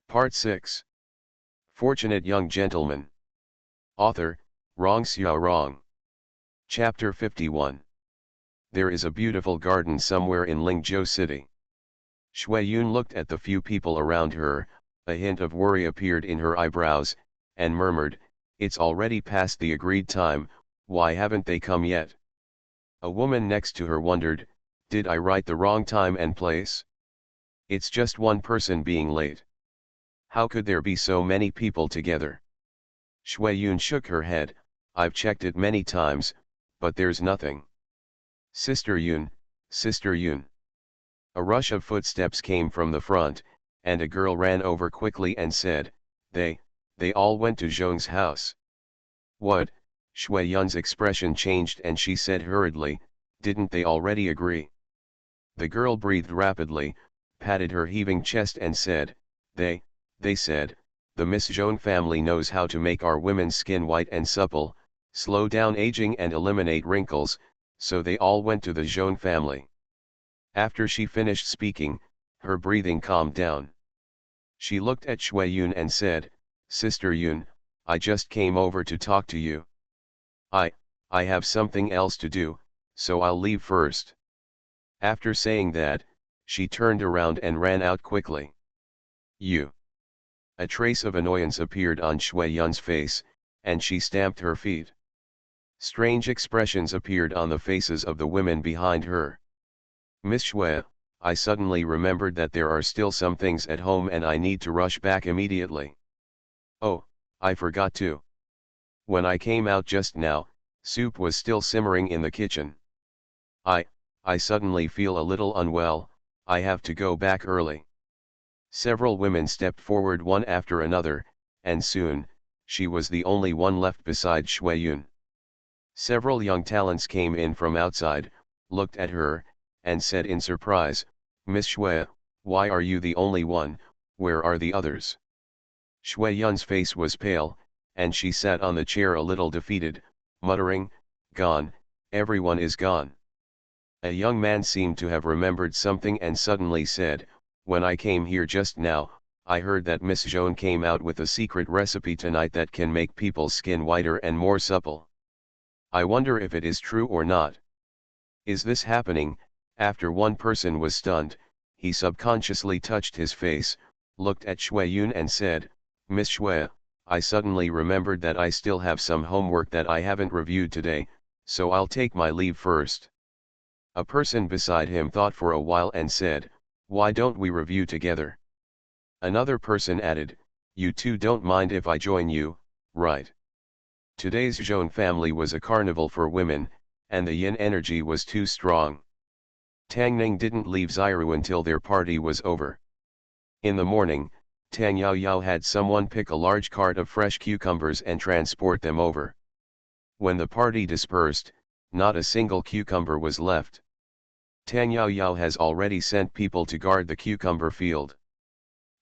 Part 6. Fortunate Young Gentleman. Author, Rong Xiao Rong. Chapter 51. There is a beautiful garden somewhere in Lingzhou City. Shui Yun looked at the few people around her, a hint of worry appeared in her eyebrows, and murmured, "It's already past the agreed time, why haven't they come yet?" A woman next to her wondered, "Did I write the wrong time and place? It's just one person being late. How could there be so many people together?" Shui Yun shook her head, "I've checked it many times, but there's nothing." "Sister Yun, Sister Yun." A rush of footsteps came from the front, and a girl ran over quickly and said, They all went to Zhong's house." "What?" Shui Yun's expression changed and she said hurriedly, "Didn't they already agree?" The girl breathed rapidly, patted her heaving chest and said, They said, the Miss Zhong family knows how to make our women's skin white and supple, slow down aging and eliminate wrinkles, so they all went to the Zhong family." After she finished speaking, her breathing calmed down. She looked at Shui Yun and said, "Sister Yun, I just came over to talk to you. I have something else to do, so I'll leave first." After saying that, she turned around and ran out quickly. "You." A trace of annoyance appeared on Shui Yun's face, and she stamped her feet. Strange expressions appeared on the faces of the women behind her. "Miss Shui, I suddenly remembered that there are still some things at home and I need to rush back immediately. Oh, I forgot to. When I came out just now, soup was still simmering in the kitchen. I suddenly feel a little unwell, I have to go back early." Several women stepped forward one after another, and soon, she was the only one left beside Shui Yun. Several young talents came in from outside, looked at her, and said in surprise, "Miss Shui, why are you the only one, where are the others?" Shui Yun's face was pale, and she sat on the chair a little defeated, muttering, "Gone, everyone is gone." A young man seemed to have remembered something and suddenly said, "When I came here just now, I heard that Miss Zhong came out with a secret recipe tonight that can make people's skin whiter and more supple. I wonder if it is true or not. Is this happening?" After one person was stunned, he subconsciously touched his face, looked at Shui Yun and said, "Miss Shui, I suddenly remembered that I still have some homework that I haven't reviewed today, so I'll take my leave first." A person beside him thought for a while and said, "Why don't we review together?" Another person added, "You two don't mind if I join you, right? Today's Zhong family was a carnival for women, and the yin energy was too strong. Tang Ning didn't leave Xiru until their party was over. In the morning, Tang Yao Yao had someone pick a large cart of fresh cucumbers and transport them over. When the party dispersed, not a single cucumber was left. Tang Yao Yao has already sent people to guard the cucumber field.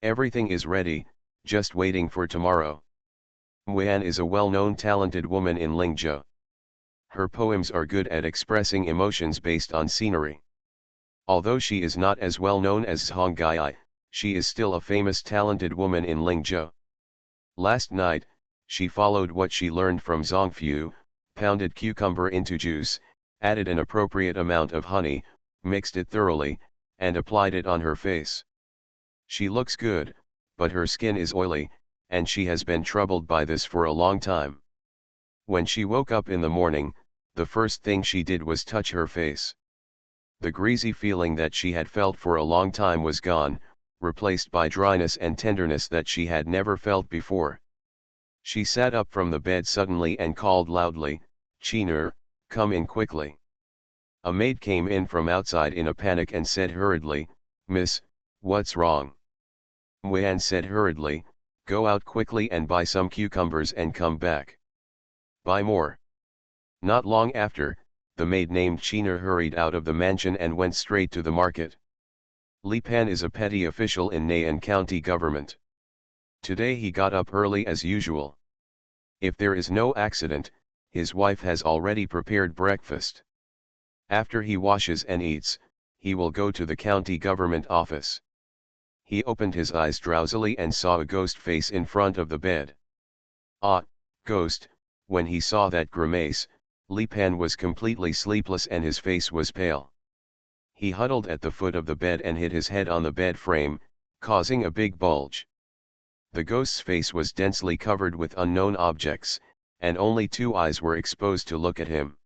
Everything is ready, just waiting for tomorrow." Muan is a well-known talented woman in Lingzhou. Her poems are good at expressing emotions based on scenery. Although she is not as well known as Zhang Gai, she is still a famous talented woman in Lingzhou. Last night, she followed what she learned from Zhongfu, pounded cucumber into juice, added an appropriate amount of honey, mixed it thoroughly, and applied it on her face. She looks good, but her skin is oily, and she has been troubled by this for a long time. When she woke up in the morning, the first thing she did was touch her face. The greasy feeling that she had felt for a long time was gone, replaced by dryness and tenderness that she had never felt before. She sat up from the bed suddenly and called loudly, "Chiner, come in quickly." A maid came in from outside in a panic and said hurriedly, "Miss, what's wrong?" Muan said hurriedly, "Go out quickly and buy some cucumbers and come back. Buy more." Not long after, the maid named Chiner hurried out of the mansion and went straight to the market. Li Pan is a petty official in Neian County government. Today he got up early as usual. If there is no accident, his wife has already prepared breakfast. After he washes and eats, he will go to the county government office. He opened his eyes drowsily and saw a ghost face in front of the bed. Ah, ghost, when he saw that grimace, Li Pan was completely sleepless and his face was pale. He huddled at the foot of the bed and hit his head on the bed frame, causing a big bulge. The ghost's face was densely covered with unknown objects, and only two eyes were exposed to look at him.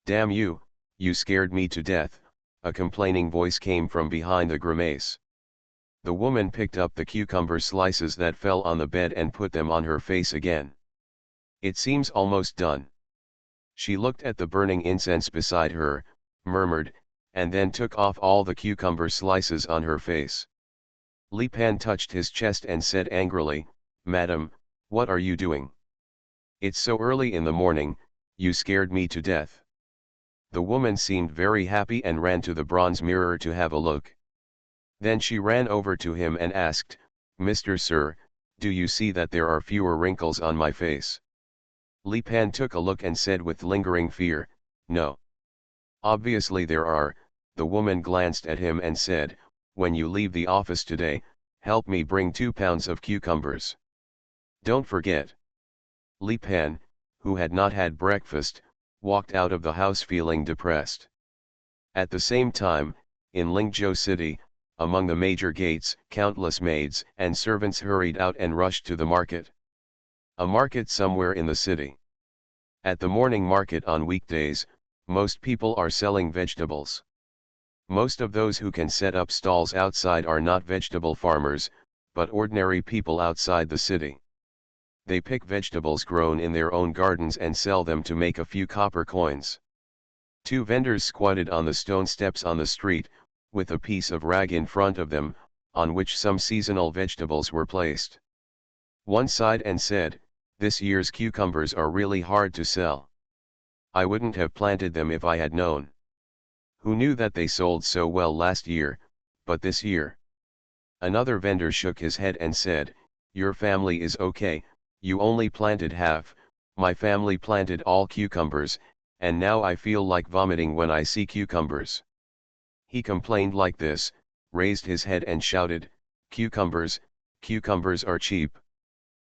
"Damn you, you scared me to death," a complaining voice came from behind the grimace. The woman picked up the cucumber slices that fell on the bed and put them on her face again. "It seems almost done." She looked at the burning incense beside her, murmured, and then took off all the cucumber slices on her face. Li Pan touched his chest and said angrily, "Madam, what are you doing? It's so early in the morning, you scared me to death." The woman seemed very happy and ran to the bronze mirror to have a look. Then she ran over to him and asked, "Mr. Sir, do you see that there are fewer wrinkles on my face?" Li Pan took a look and said with lingering fear, "No. Obviously there are." The woman glanced at him and said, "When you leave the office today, help me bring 2 pounds of cucumbers. Don't forget." Li Pan, who had not had breakfast, walked out of the house feeling depressed. At the same time, in Lingzhou City, among the major gates, countless maids and servants hurried out and rushed to the market. A market somewhere in the city. At the morning market on weekdays, most people are selling vegetables. Most of those who can set up stalls outside are not vegetable farmers, but ordinary people outside the city. They pick vegetables grown in their own gardens and sell them to make a few copper coins. 2 vendors squatted on the stone steps on the street, with a piece of rag in front of them, on which some seasonal vegetables were placed. One sighed and said, "This year's cucumbers are really hard to sell. I wouldn't have planted them if I had known. Who knew that they sold so well last year, but this year?" Another vendor shook his head and said, "Your family is okay, you only planted half, my family planted all cucumbers, and now I feel like vomiting when I see cucumbers." He complained like this, raised his head and shouted, "Cucumbers, cucumbers are cheap."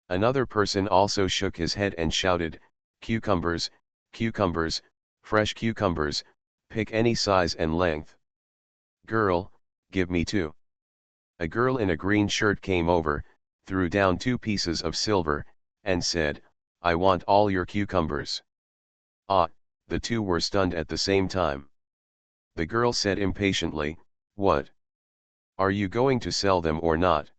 Another person also shook his head and shouted, "Cucumbers, cucumbers, fresh cucumbers, pick any size and length. Girl, give me 2. A girl in a green shirt came over, threw down 2 pieces of silver, and said, "I want all your cucumbers." Ah, the 2 were stunned at the same time. The girl said impatiently, "What? Are you going to sell them or not?"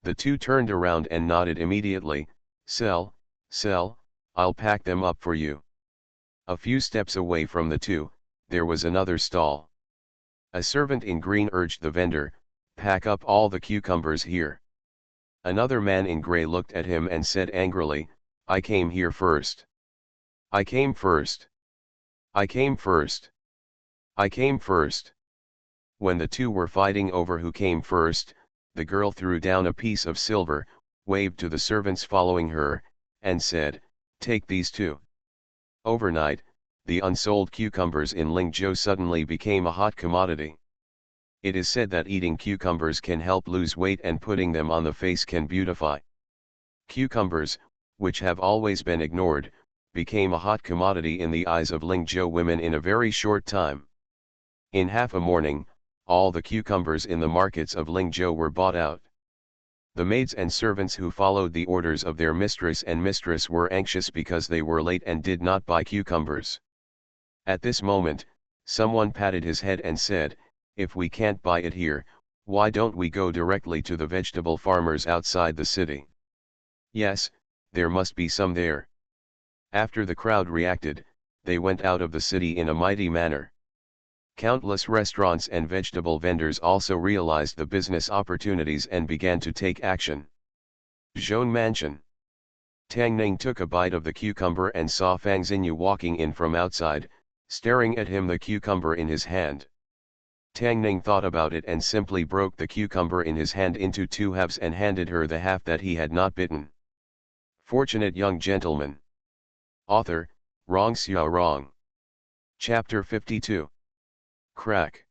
The 2 turned around and nodded immediately, "Sell, sell, I'll pack them up for you." A few steps away from the 2, there was another stall. A servant in green urged the vendor, "Pack up all the cucumbers here." Another man in gray looked at him and said angrily, "I came here first. I came first. I came first. I came first." When the 2 were fighting over who came first, the girl threw down a piece of silver, waved to the servants following her, and said, "Take these 2. Overnight, the unsold cucumbers in Lingzhou suddenly became a hot commodity. It is said that eating cucumbers can help lose weight and putting them on the face can beautify. Cucumbers, which have always been ignored, became a hot commodity in the eyes of Lingzhou women in a very short time. In half a morning, all the cucumbers in the markets of Lingzhou were bought out. The maids and servants who followed the orders of their mistress and mistress were anxious because they were late and did not buy cucumbers. At this moment, someone patted his head and said, "If we can't buy it here, why don't we go directly to the vegetable farmers outside the city? Yes, there must be some there." After the crowd reacted, they went out of the city in a mighty manner. Countless restaurants and vegetable vendors also realized the business opportunities and began to take action. Zhone Mansion. Tang Ning took a bite of the cucumber and saw Fang Xinyu walking in from outside, staring at him, the cucumber in his hand. Tang Ning thought about it and simply broke the cucumber in his hand into 2 halves and handed her the half that he had not bitten. Fortunate Young Gentleman. Author, Rong Xiao Rong. Chapter 52. Crack.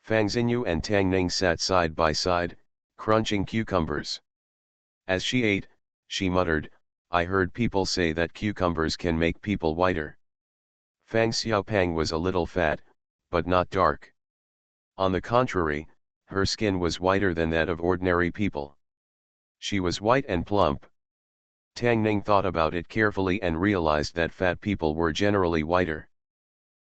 Fang Xinyu and Tang Ning sat side by side, crunching cucumbers. As she ate, she muttered, "I heard people say that cucumbers can make people whiter." Fang Xiaopang was a little fat, but not dark. On the contrary, her skin was whiter than that of ordinary people. She was white and plump. Tang Ning thought about it carefully and realized that fat people were generally whiter.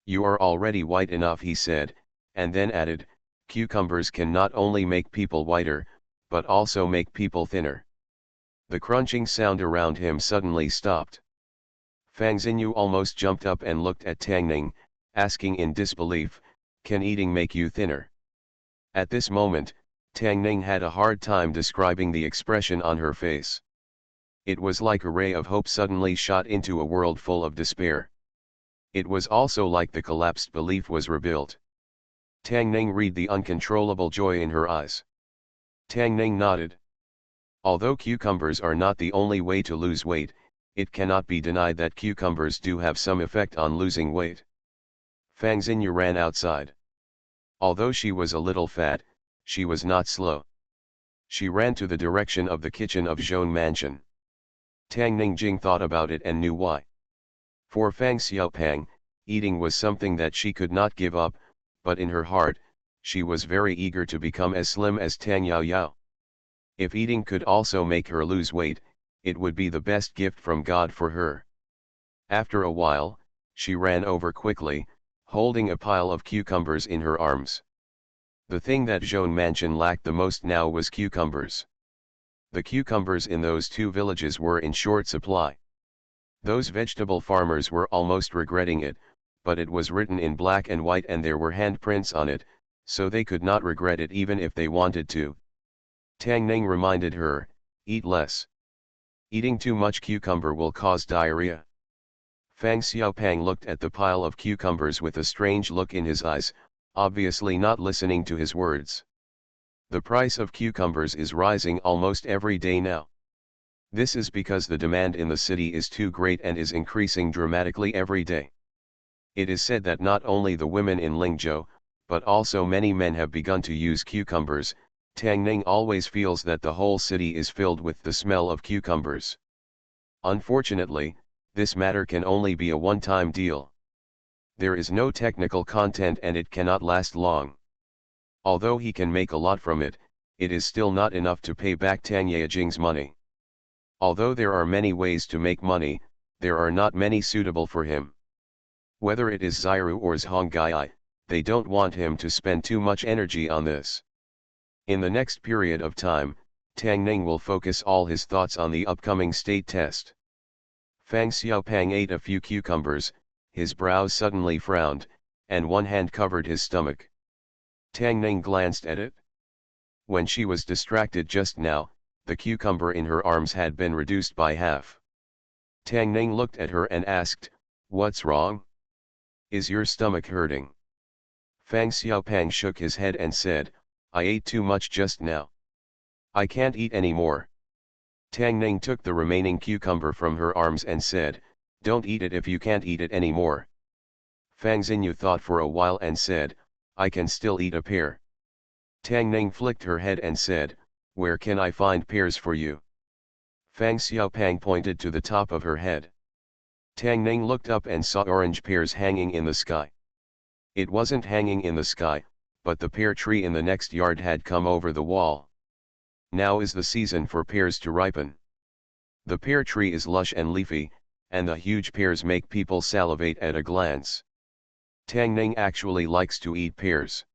"You are already white enough," he said, and then added, "Cucumbers can not only make people whiter, but also make people thinner." The crunching sound around him suddenly stopped. Fang Xinyu almost jumped up and looked at Tang Ning, asking in disbelief, "Can eating make you thinner?" At this moment, Tang Ning had a hard time describing the expression on her face. It was like a ray of hope suddenly shot into a world full of despair. It was also like the collapsed belief was rebuilt. Tang Ning read the uncontrollable joy in her eyes. Tang Ning nodded. Although cucumbers are not the only way to lose weight, it cannot be denied that cucumbers do have some effect on losing weight. Fang Xinyu ran outside. Although she was a little fat, she was not slow. She ran to the direction of the kitchen of Zhong Mansion. Tang Ningjing thought about it and knew why. For Fang Xiaopang, eating was something that she could not give up, but in her heart, she was very eager to become as slim as Tang Yaoyao. If eating could also make her lose weight, it would be the best gift from God for her. After a while, she ran over quickly, holding a pile of cucumbers in her arms. The thing that Zhong Mansion lacked the most now was cucumbers. The cucumbers in those two villages were in short supply. Those vegetable farmers were almost regretting it, but it was written in black and white and there were handprints on it, so they could not regret it even if they wanted to. Tang Ning reminded her, "Eat less. Eating too much cucumber will cause diarrhea." Fang Xiaopang looked at the pile of cucumbers with a strange look in his eyes, obviously not listening to his words. The price of cucumbers is rising almost every day now. This is because the demand in the city is too great and is increasing dramatically every day. It is said that not only the women in Lingzhou, but also many men have begun to use cucumbers. Tang Ning always feels that the whole city is filled with the smell of cucumbers. Unfortunately, this matter can only be a one-time deal. There is no technical content and it cannot last long. Although he can make a lot from it, it is still not enough to pay back Tang Yejing's money. Although there are many ways to make money, there are not many suitable for him. Whether it is Xiru or Zhonggai, they don't want him to spend too much energy on this. In the next period of time, Tang Ning will focus all his thoughts on the upcoming state test. Fang Xiaopang ate a few cucumbers, his brows suddenly frowned, and one hand covered his stomach. Tang Ning glanced at it. When she was distracted just now, the cucumber in her arms had been reduced by half. Tang Ning looked at her and asked, "What's wrong? Is your stomach hurting?" Fang Xiaopang shook his head and said, "I ate too much just now. I can't eat any more." Tang Ning took the remaining cucumber from her arms and said, "Don't eat it if you can't eat it anymore." Fang Xinyu thought for a while and said, "I can still eat a pear." Tang Ning flicked her head and said, "Where can I find pears for you?" Fang Xiaopang pointed to the top of her head. Tang Ning looked up and saw orange pears hanging in the sky. It wasn't hanging in the sky, but the pear tree in the next yard had come over the wall. Now is the season for pears to ripen. The pear tree is lush and leafy, and the huge pears make people salivate at a glance. Tang Ning actually likes to eat pears.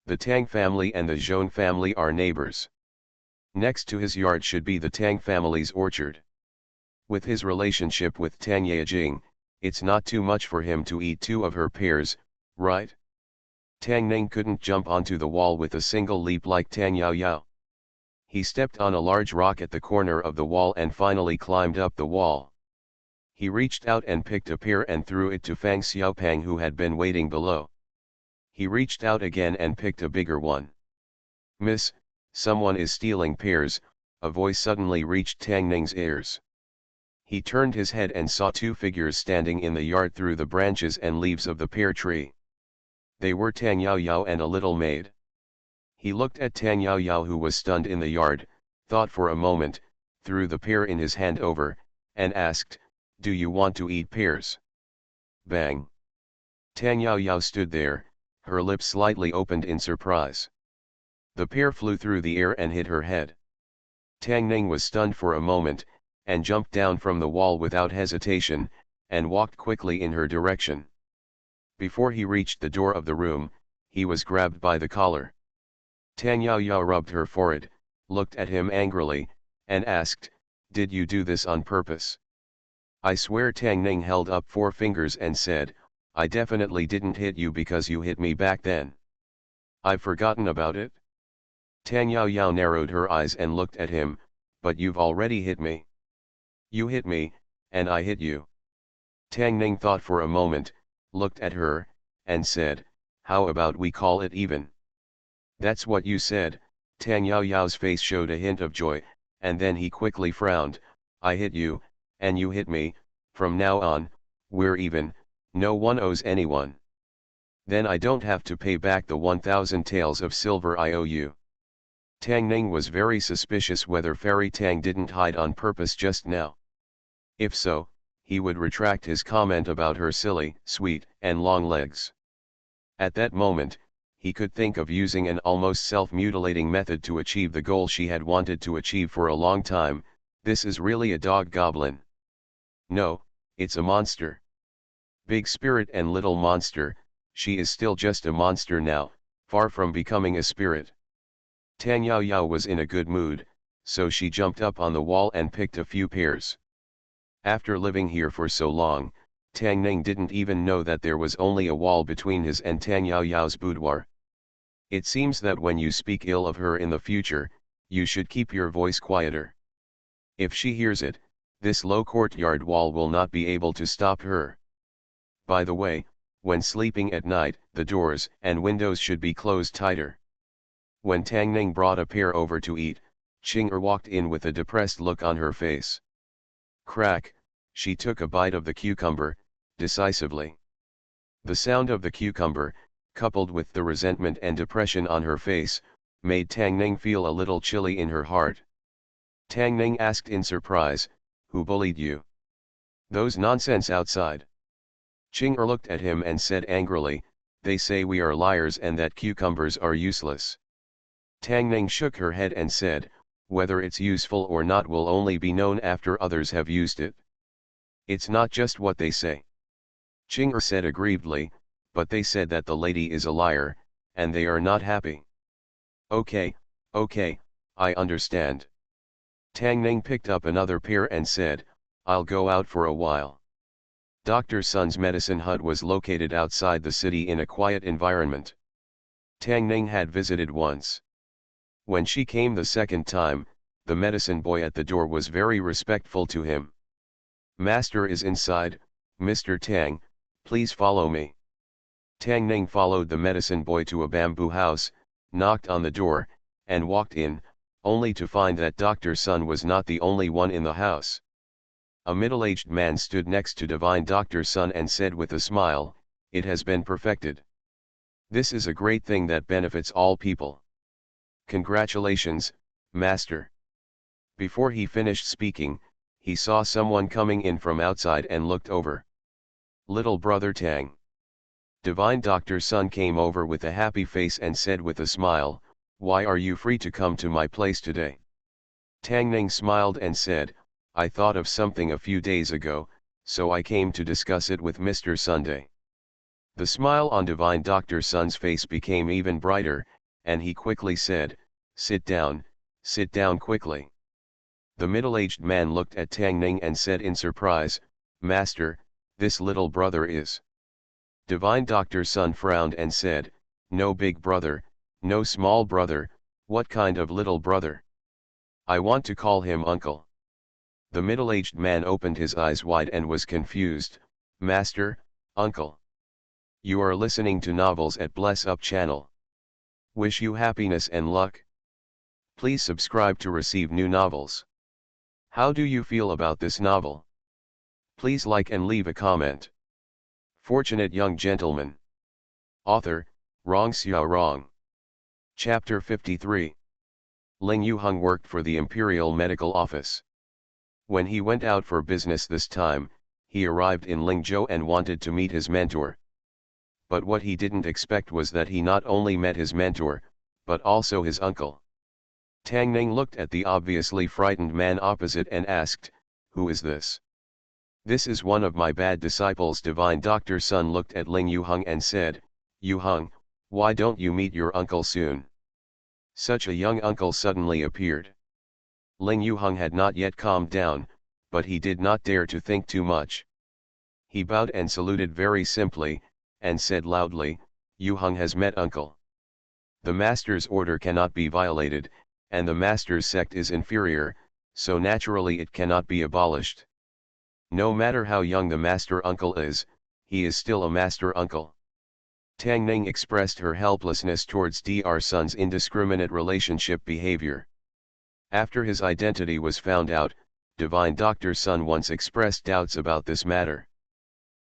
The Tang family and the Zhong family are neighbors. Next to his yard should be the Tang family's orchard. With his relationship with Tang Yejing, it's not too much for him to eat 2 of her pears, right? Tang Ning couldn't jump onto the wall with a single leap like Tang Yaoyao. He stepped on a large rock at the corner of the wall and finally climbed up the wall. He reached out and picked a pear and threw it to Fang Xiaopang who had been waiting below. He reached out again and picked a bigger one. "Miss, someone is stealing pears," a voice suddenly reached Tang Ning's ears. He turned his head and saw 2 figures standing in the yard through the branches and leaves of the pear tree. They were Tang Yao Yao and a little maid. He looked at Tang Yao Yao, who was stunned in the yard, thought for a moment, threw the pear in his hand over, and asked, "Do you want to eat pears?" Bang! Tang Yao Yao stood there, her lips slightly opened in surprise. The pear flew through the air and hit her head. Tang Ning was stunned for a moment, and jumped down from the wall without hesitation, and walked quickly in her direction. Before he reached the door of the room, he was grabbed by the collar. Tang Yao Yao rubbed her forehead, looked at him angrily, and asked, "Did you do this on purpose?" "I swear." Tang Ning held up 4 fingers and said, "I definitely didn't hit you because you hit me back then. I've forgotten about it." Tang Yao Yao narrowed her eyes and looked at him, "But you've already hit me." "You hit me, and I hit you." Tang Ning thought for a moment, looked at her, and said, "How about we call it even?" "That's what you said." Tang Yao Yao's face showed a hint of joy, and then he quickly frowned. "I hit you, and you hit me, from now on, we're even, no one owes anyone. Then I don't have to pay back the 1,000 taels of silver I owe you." Tang Ning was very suspicious whether Fairy Tang didn't hide on purpose just now. If so, he would retract his comment about her silly, sweet, and long legs. At that moment, he could think of using an almost self-mutilating method to achieve the goal she had wanted to achieve for a long time. This is really a dog goblin. No, it's a monster. Big spirit and little monster, she is still just a monster now, far from becoming a spirit. Tang Yao Yao was in a good mood, so she jumped up on the wall and picked a few pears. After living here for so long, Tang Ning didn't even know that there was only a wall between his and Tang Yao Yao's boudoir. It seems that when you speak ill of her in the future, you should keep your voice quieter. If she hears it, this low courtyard wall will not be able to stop her. By the way, when sleeping at night, the doors and windows should be closed tighter. When Tang Ning brought a pear over to eat, Qing walked in with a depressed look on her face. Crack, she took a bite of the cucumber, decisively. The sound of the cucumber, coupled with the resentment and depression on her face, made Tang Ning feel a little chilly in her heart. Tang Ning asked in surprise, "Who bullied you?" "Those nonsense outside." Qing looked at him and said angrily, "They say we are liars and that cucumbers are useless." Tang Ning shook her head and said, "Whether it's useful or not will only be known after others have used it. It's not just what they say." Qing said aggrievedly, "But they said that the lady is a liar, and they are not happy." Okay, I understand." Tang Ning picked up another pear and said, "I'll go out for a while." Dr. Sun's medicine hut was located outside the city in a quiet environment. Tang Ning had visited once. When she came the second time, the medicine boy at the door was very respectful to him. "Master is inside, Mr. Tang, please follow me." Tang Ning followed the medicine boy to a bamboo house, knocked on the door, and walked in, only to find that Dr. Sun was not the only one in the house. A middle-aged man stood next to Divine Dr. Sun and said with a smile, "It has been perfected. This is a great thing that benefits all people. Congratulations, Master." Before he finished speaking, he saw someone coming in from outside and looked over. "Little brother Tang." Divine Dr. Sun came over with a happy face and said with a smile, "Why are you free to come to my place today?" Tang Ning smiled and said, "I thought of something a few days ago, so I came to discuss it with Mr. Sunday." The smile on Divine Dr. Sun's face became even brighter, and he quickly said, sit down quickly." The middle-aged man looked at Tang Ning and said in surprise, "Master, this little brother is..." Divine Dr. Sun frowned and said, "No big brother, no small brother, what kind of little brother? I want to call him uncle." The middle-aged man opened his eyes wide and was confused. "Master, uncle. You are listening to novels at Bless Up channel. Wish you happiness and luck. Please subscribe to receive new novels. How do you feel about this novel? Please like and leave a comment. Fortunate young gentleman. Author, Wrong Xiao Wrong. Chapter 53. Ling Yuheng worked for the Imperial Medical Office. When he went out for business this time, he arrived in Lingzhou and wanted to meet his mentor. But what he didn't expect was that he not only met his mentor, but also his uncle. Tang Ning looked at the obviously frightened man opposite and asked, "Who is this?" "This is one of my bad disciples." Divine Doctor Sun looked at Ling Yuheng and said, "Yuheng, why don't you meet your uncle soon?" Such a young uncle suddenly appeared. Ling Yuheng had not yet calmed down, but he did not dare to think too much. He bowed and saluted very simply, and said loudly, "Yuheng has met uncle. The master's order cannot be violated, and the master's sect is inferior, so naturally it cannot be abolished. No matter how young the master uncle is, he is still a master uncle." Tang Ning expressed her helplessness towards Dr. Sun's indiscriminate relationship behavior. After his identity was found out, Divine Doctor Sun once expressed doubts about this matter.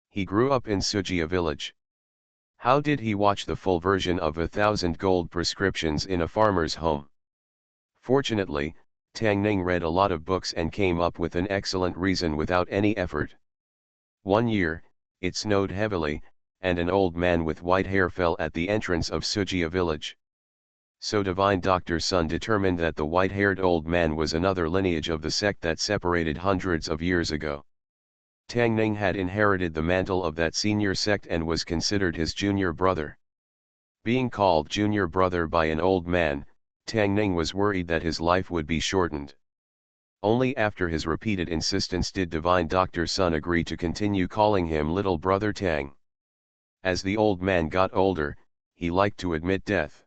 He grew up in Sujia village. How did he watch the full version of 1,000 gold prescriptions in a farmer's home? Fortunately, Tang Ning read a lot of books and came up with an excellent reason without any effort. One year, it snowed heavily, and an old man with white hair fell at the entrance of Sujia village. So Divine Doctor Sun determined that the white-haired old man was another lineage of the sect that separated hundreds of years ago. Tang Ning had inherited the mantle of that senior sect and was considered his junior brother. Being called junior brother by an old man, Tang Ning was worried that his life would be shortened. Only after his repeated insistence did Divine Doctor Sun agree to continue calling him little brother Tang. As the old man got older, he liked to admit death.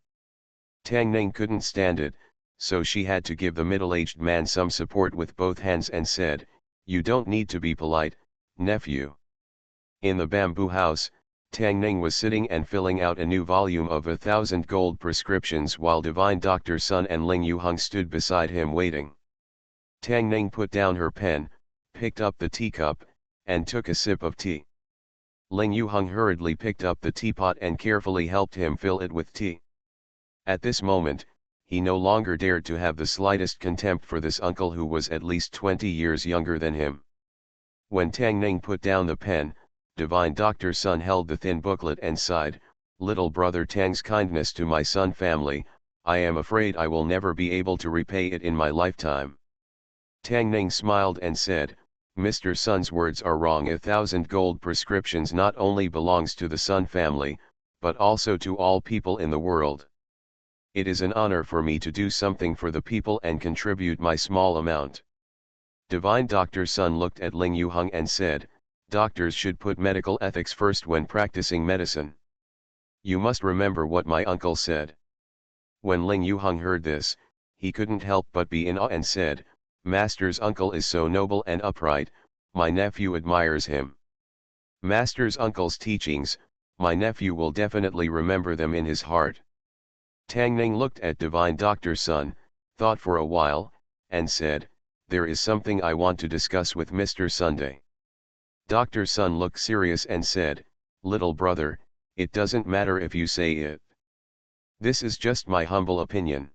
Tang Ning couldn't stand it, so she had to give the middle-aged man some support with both hands and said, "You don't need to be polite, nephew." In the bamboo house, Tang Ning was sitting and filling out a new volume of 1,000 gold prescriptions while Divine Doctor Sun and Ling Yuheng stood beside him waiting. Tang Ning put down her pen, picked up the teacup, and took a sip of tea. Ling Yuheng hurriedly picked up the teapot and carefully helped him fill it with tea. At this moment, he no longer dared to have the slightest contempt for this uncle who was at least 20 years younger than him. When Tang Ning put down the pen, Divine Doctor Sun held the thin booklet and sighed, "Little brother Tang's kindness to my Sun family, I am afraid I will never be able to repay it in my lifetime." Tang Ning smiled and said, "Mr. Sun's words are wrong. 1,000 gold prescriptions not only belongs to the Sun family, but also to all people in the world. It is an honor for me to do something for the people and contribute my small amount." Divine Doctor Sun looked at Ling Yuheng and said, "Doctors should put medical ethics first when practicing medicine. You must remember what my uncle said." When Ling Yuheng heard this, he couldn't help but be in awe and said, "Master's uncle is so noble and upright, my nephew admires him. Master's uncle's teachings, my nephew will definitely remember them in his heart." Tang Ning looked at Divine Doctor Sun, thought for a while, and said, "There is something I want to discuss with Mr. Sunday." Dr. Sun looked serious and said, "Little brother, it doesn't matter if you say it. This is just my humble opinion.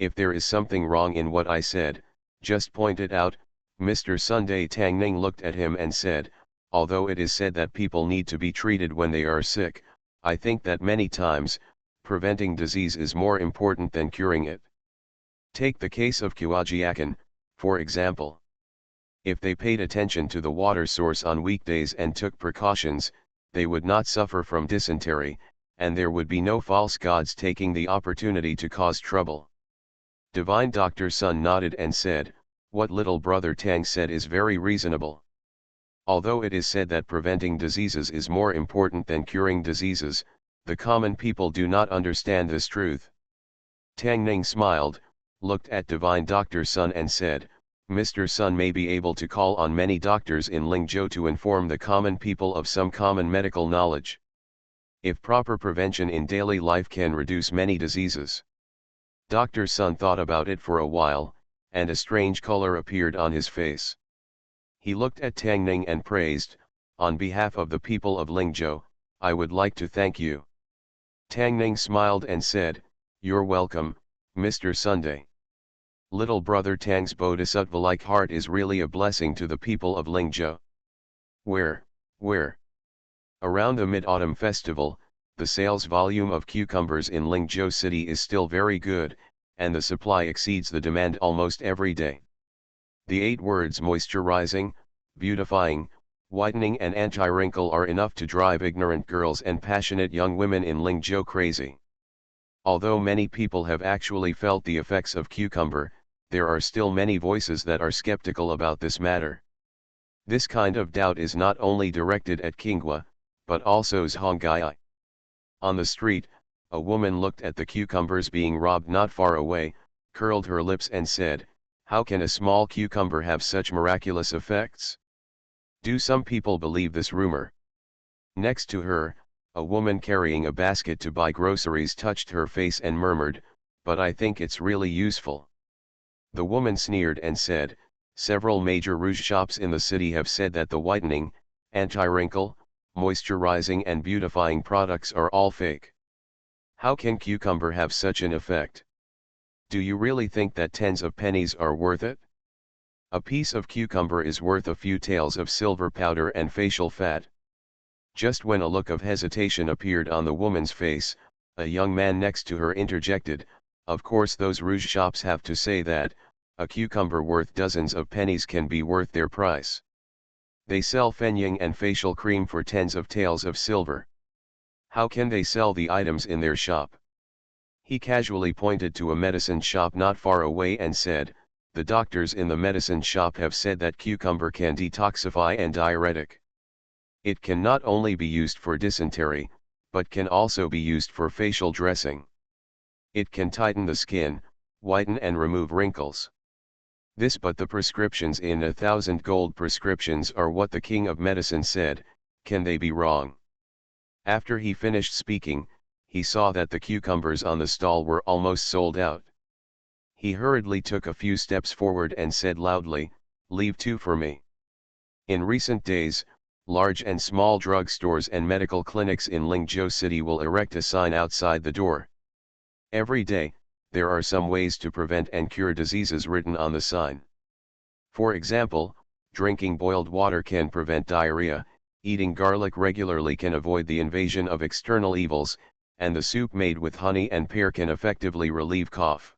If there is something wrong in what I said, just point it out, Mr. Sunday." Tang Ning looked at him and said, "Although it is said that people need to be treated when they are sick, I think that many times, preventing disease is more important than curing it. Take the case of Kuajiakan, for example. If they paid attention to the water source on weekdays and took precautions, they would not suffer from dysentery, and there would be no false gods taking the opportunity to cause trouble." Divine Doctor Sun nodded and said, "What little brother Tang said is very reasonable. Although it is said that preventing diseases is more important than curing diseases, the common people do not understand this truth." Tang Ning smiled, looked at Divine Doctor Sun and said, "Mr. Sun may be able to call on many doctors in Lingzhou to inform the common people of some common medical knowledge. If proper prevention in daily life can reduce many diseases." Dr. Sun thought about it for a while, and a strange color appeared on his face. He looked at Tang Ning and praised, "On behalf of the people of Lingzhou, I would like to thank you." Tang Ning smiled and said, "You're welcome, Mr. Sunday. Little brother Tang's bodhisattva-like heart is really a blessing to the people of Lingzhou." Where? Around the Mid-Autumn Festival, the sales volume of cucumbers in Lingzhou City is still very good, and the supply exceeds the demand almost every day. The 8 words moisturizing, beautifying, whitening and anti-wrinkle are enough to drive ignorant girls and passionate young women in Lingzhou crazy. Although many people have actually felt the effects of cucumber, there are still many voices that are skeptical about this matter. This kind of doubt is not only directed at Qinghua, but also Zhonggai. On the street, a woman looked at the cucumbers being robbed not far away, curled her lips and said, "How can a small cucumber have such miraculous effects? Do some people believe this rumor?" Next to her, a woman carrying a basket to buy groceries touched her face and murmured, "But I think it's really useful." The woman sneered and said, "Several major rouge shops in the city have said that the whitening, anti-wrinkle, moisturizing and beautifying products are all fake. How can cucumber have such an effect? Do you really think that tens of pennies are worth it? A piece of cucumber is worth a few taels of silver powder and facial fat." Just when a look of hesitation appeared on the woman's face, a young man next to her interjected, "Of course those rouge shops have to say that a cucumber worth dozens of pennies can be worth their price. They sell fenying and facial cream for tens of taels of silver. How can they sell the items in their shop?" He casually pointed to a medicine shop not far away and said, "The doctors in the medicine shop have said that cucumber can detoxify and diuretic. It can not only be used for dysentery, but can also be used for facial dressing. It can tighten the skin, whiten and remove wrinkles. This but the prescriptions in 1,000 gold prescriptions are what the king of medicine said, can they be wrong?" After he finished speaking, he saw that the cucumbers on the stall were almost sold out. He hurriedly took a few steps forward and said loudly, "Leave 2 for me." In recent days, large and small drug stores and medical clinics in Lingzhou City will erect a sign outside the door. Every day, there are some ways to prevent and cure diseases written on the sign. For example, drinking boiled water can prevent diarrhea, eating garlic regularly can avoid the invasion of external evils, and the soup made with honey and pear can effectively relieve cough.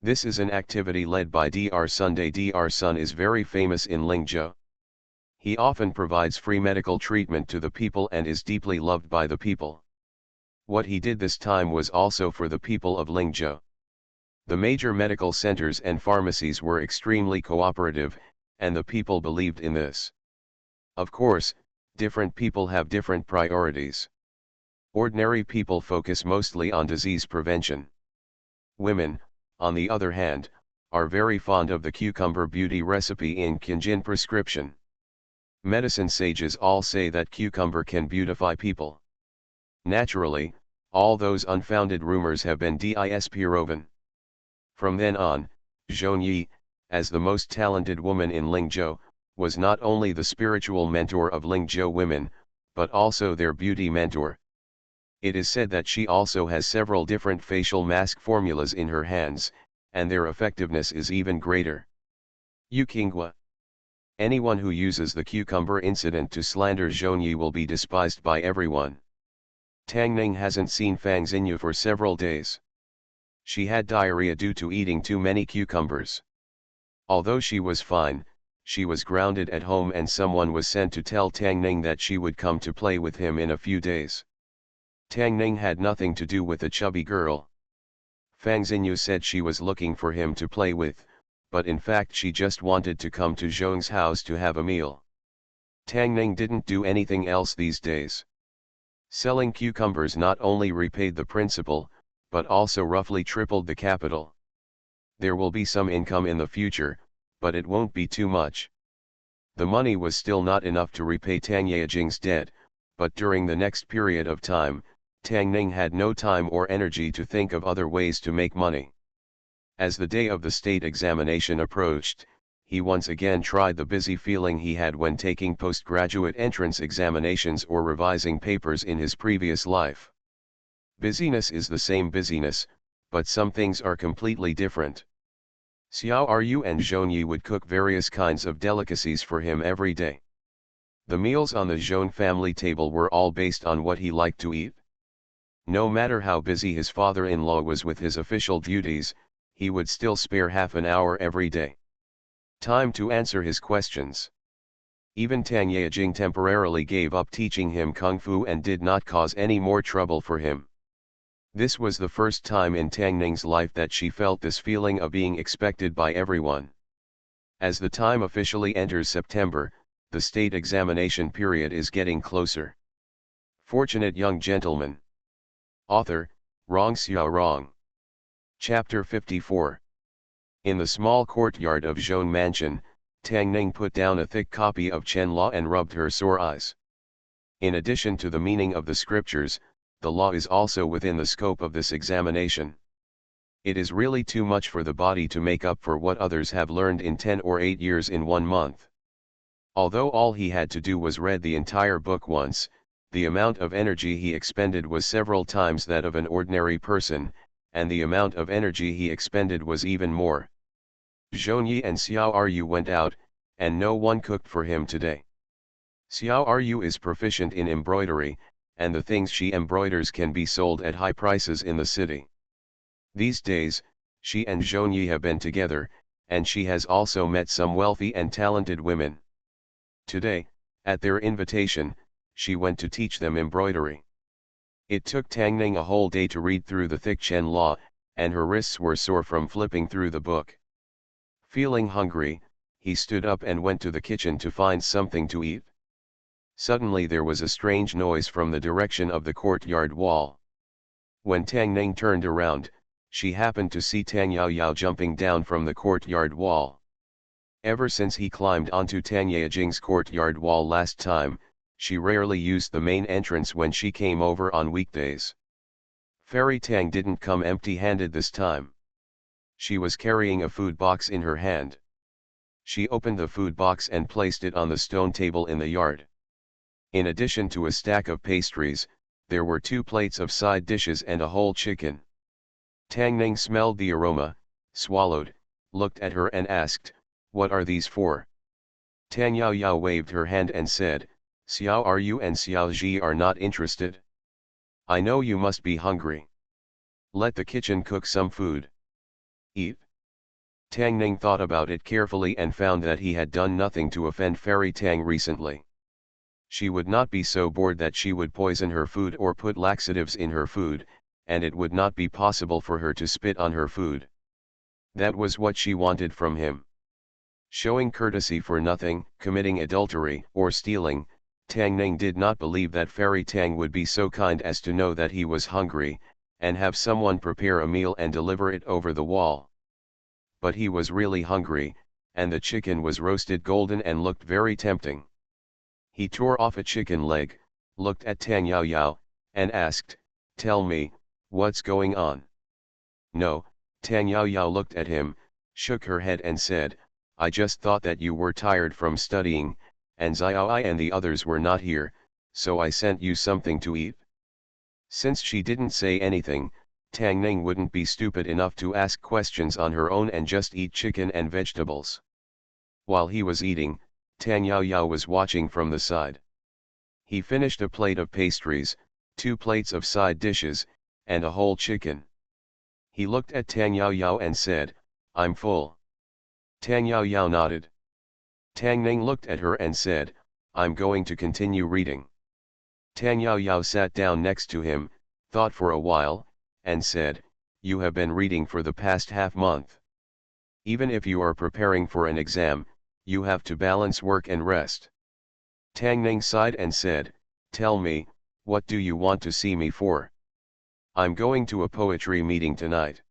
This is an activity led by Dr. Sunday. Dr. Sun is very famous in Lingzhou. He often provides free medical treatment to the people and is deeply loved by the people. What he did this time was also for the people of Lingzhou. The major medical centers and pharmacies were extremely cooperative, and the people believed in this. Of course, different people have different priorities. Ordinary people focus mostly on disease prevention. Women, on the other hand, are very fond of the cucumber beauty recipe in Qinjin prescription. Medicine sages all say that cucumber can beautify people. Naturally, all those unfounded rumors have been disproven. From then on, Zhong Yi, as the most talented woman in Lingzhou, was not only the spiritual mentor of Lingzhou women, but also their beauty mentor. It is said that she also has several different facial mask formulas in her hands, and their effectiveness is even greater. Yu Qinghua. Anyone who uses the cucumber incident to slander Zhong Yi will be despised by everyone. Tang Ning hasn't seen Fang Xinyu for several days. She had diarrhea due to eating too many cucumbers. Although she was fine, she was grounded at home and someone was sent to tell Tang Ning that she would come to play with him in a few days. Tang Ning had nothing to do with the chubby girl. Fang Xinyu said she was looking for him to play with, but in fact she just wanted to come to Zhong's house to have a meal. Tang Ning didn't do anything else these days. Selling cucumbers not only repaid the principal, but also roughly tripled the capital. There will be some income in the future, but it won't be too much. The money was still not enough to repay Tang Yejing's debt, but during the next period of time, Tang Ning had no time or energy to think of other ways to make money. As the day of the state examination approached, he once again tried the busy feeling he had when taking postgraduate entrance examinations or revising papers in his previous life. Busyness is the same busyness, but some things are completely different. Xiao Ru and Zhongyi would cook various kinds of delicacies for him every day. The meals on the Zhong family table were all based on what he liked to eat. No matter how busy his father-in-law was with his official duties, he would still spare half an hour every day. Time to answer his questions. Even Tang Yejing temporarily gave up teaching him Kung Fu and did not cause any more trouble for him. This was the first time in Tang Ning's life that she felt this feeling of being expected by everyone. As the time officially enters September, the state examination period is getting closer. Fortunate young gentleman. Author, Rong Xiao Rong. Chapter 54. In the small courtyard of Zhong Mansion, Tang Ning put down a thick copy of Chen Law and rubbed her sore eyes. In addition to the meaning of the scriptures, the law is also within the scope of this examination. It is really too much for the body to make up for what others have learned in 10 or 8 years in 1 month. Although all he had to do was read the entire book once, the amount of energy he expended was several times that of an ordinary person, and the amount of energy he expended was even more. Zhongyi and Xiao Ru went out, and no one cooked for him today. Xiao Ru is proficient in embroidery, and the things she embroiders can be sold at high prices in the city. These days, she and Zhongyi have been together, and she has also met some wealthy and talented women. Today, at their invitation, she went to teach them embroidery. It took Tang Ning a whole day to read through the thick Chen Law, and her wrists were sore from flipping through the book. Feeling hungry, he stood up and went to the kitchen to find something to eat. Suddenly there was a strange noise from the direction of the courtyard wall. When Tang Ning turned around, she happened to see Tang Yaoyao jumping down from the courtyard wall. Ever since he climbed onto Tang Yejing's courtyard wall last time, she rarely used the main entrance when she came over on weekdays. Fairy Tang didn't come empty-handed this time. She was carrying a food box in her hand. She opened the food box and placed it on the stone table in the yard. In addition to a stack of pastries, there were 2 plates of side dishes and a whole chicken. Tang Ning smelled the aroma, swallowed, looked at her and asked, "What are these for?" Tang Yaoyao waved her hand and said, "Xiao Ru and Xiao Ji are not interested. I know you must be hungry. Let the kitchen cook some food. Eat." Tang Ning thought about it carefully and found that he had done nothing to offend Fairy Tang recently. She would not be so bored that she would poison her food or put laxatives in her food, and it would not be possible for her to spit on her food. That was what she wanted from him. Showing courtesy for nothing, committing adultery or stealing, Tang Ning did not believe that Fairy Tang would be so kind as to know that he was hungry, and have someone prepare a meal and deliver it over the wall. But he was really hungry, and the chicken was roasted golden and looked very tempting. He tore off a chicken leg, looked at Tang Yaoyao, and asked, "Tell me, what's going on?" "No," Tang Yaoyao looked at him, shook her head and said, "I just thought that you were tired from studying, and Xiaoi and the others were not here, so I sent you something to eat." Since she didn't say anything, Tang Ning wouldn't be stupid enough to ask questions on her own and just eat chicken and vegetables. While he was eating, Tang Yaoyao was watching from the side. He finished a plate of pastries, 2 plates of side dishes, and a whole chicken. He looked at Tang Yaoyao and said, "I'm full." Tang Yaoyao nodded. Tang Ning looked at her and said, "I'm going to continue reading." Tang Yaoyao sat down next to him, thought for a while, and said, "You have been reading for the past half-month. Even if you are preparing for an exam, you have to balance work and rest." Tang Ning sighed and said, "Tell me, what do you want to see me for?" "I'm going to a poetry meeting tonight."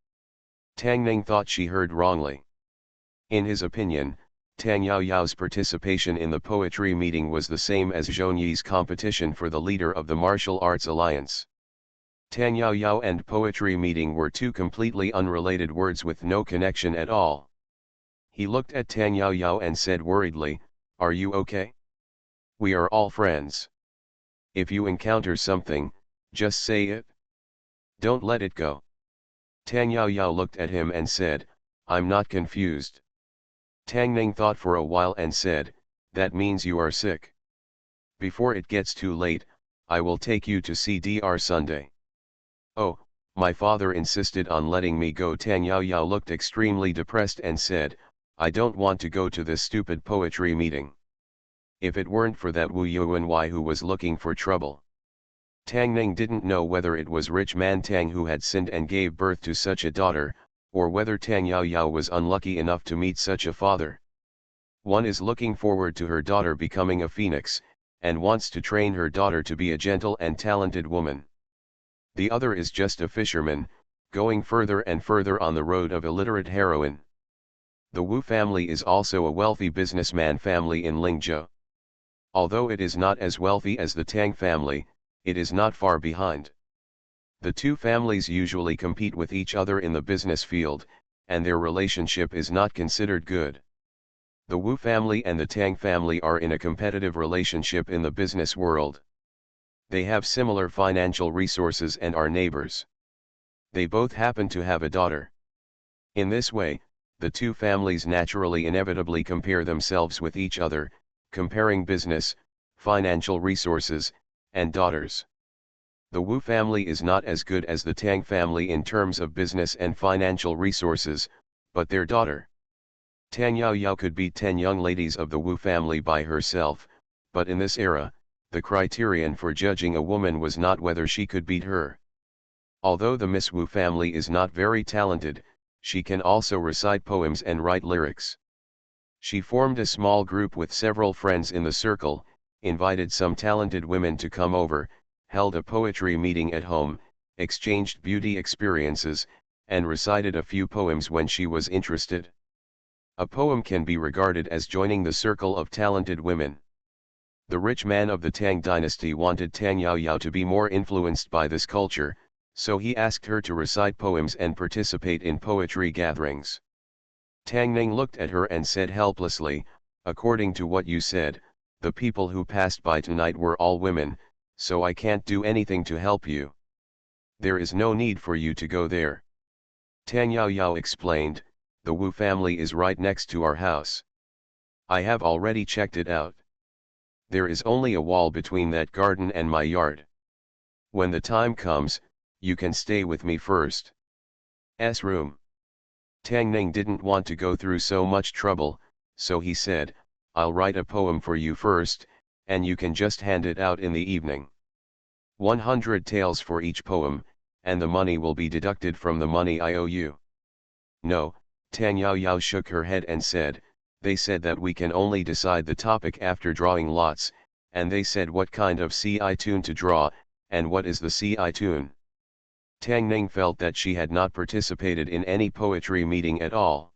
Tang Ning thought she heard wrongly. In his opinion, Tang Yaoyao's participation in the poetry meeting was the same as Zhongyi's competition for the leader of the Martial Arts Alliance. Tang Yaoyao and poetry meeting were 2 completely unrelated words with no connection at all. He looked at Tang Yaoyao and said worriedly, "Are you okay? We are all friends. If you encounter something, just say it." Don't let it go. Tang Yao Yao looked at him and said, I'm not confused. Tang Ning thought for a while and said, that means you are sick. Before it gets too late, I will take you to see Dr. Sunday. Oh, my father insisted on letting me go. Tang Yao Yao looked extremely depressed and said, I don't want to go to this stupid poetry meeting. If it weren't for that Wu Yuanwei who was looking for trouble. Tang Ning didn't know whether it was rich man Tang who had sinned and gave birth to such a daughter, or whether Tang Yao Yao was unlucky enough to meet such a father. One is looking forward to her daughter becoming a phoenix, and wants to train her daughter to be a gentle and talented woman. The other is just a fisherman, going further and further on the road of illiterate heroine. The Wu family is also a wealthy businessman family in Lingzhou. Although it is not as wealthy as the Tang family, it is not far behind. The two families usually compete with each other in the business field, and their relationship is not considered good. The Wu family and the Tang family are in a competitive relationship in the business world. They have similar financial resources and are neighbors. They both happen to have a daughter. In this way, the two families naturally inevitably compare themselves with each other, comparing business, financial resources, and daughters. The Wu family is not as good as the Tang family in terms of business and financial resources, but their daughter Tang Yao Yao could beat 10 young ladies of the Wu family by herself, but in this era, the criterion for judging a woman was not whether she could beat her. Although the Miss Wu family is not very talented, she can also recite poems and write lyrics. She formed a small group with several friends in the circle, invited some talented women to come over, held a poetry meeting at home, exchanged beauty experiences, and recited a few poems when she was interested. A poem can be regarded as joining the circle of talented women. The rich man of the Tang dynasty wanted Tang Yao Yao to be more influenced by this culture, so he asked her to recite poems and participate in poetry gatherings. Tang Ning looked at her and said helplessly, according to what you said, the people who passed by tonight were all women, so I can't do anything to help you. There is no need for you to go there. Tang Yao Yao explained, the Wu family is right next to our house. I have already checked it out. There is only a wall between that garden and my yard. When the time comes, you can stay with me first. S room. Tang Ning didn't want to go through so much trouble, so he said, I'll write a poem for you first, and you can just hand it out in the evening. 100 taels for each poem, and the money will be deducted from the money I owe you. No, Tang Yao Yao shook her head and said, they said that we can only decide the topic after drawing lots, and they said what kind of CI tune to draw, and what is the CI tune. Tang Ning felt that she had not participated in any poetry meeting at all.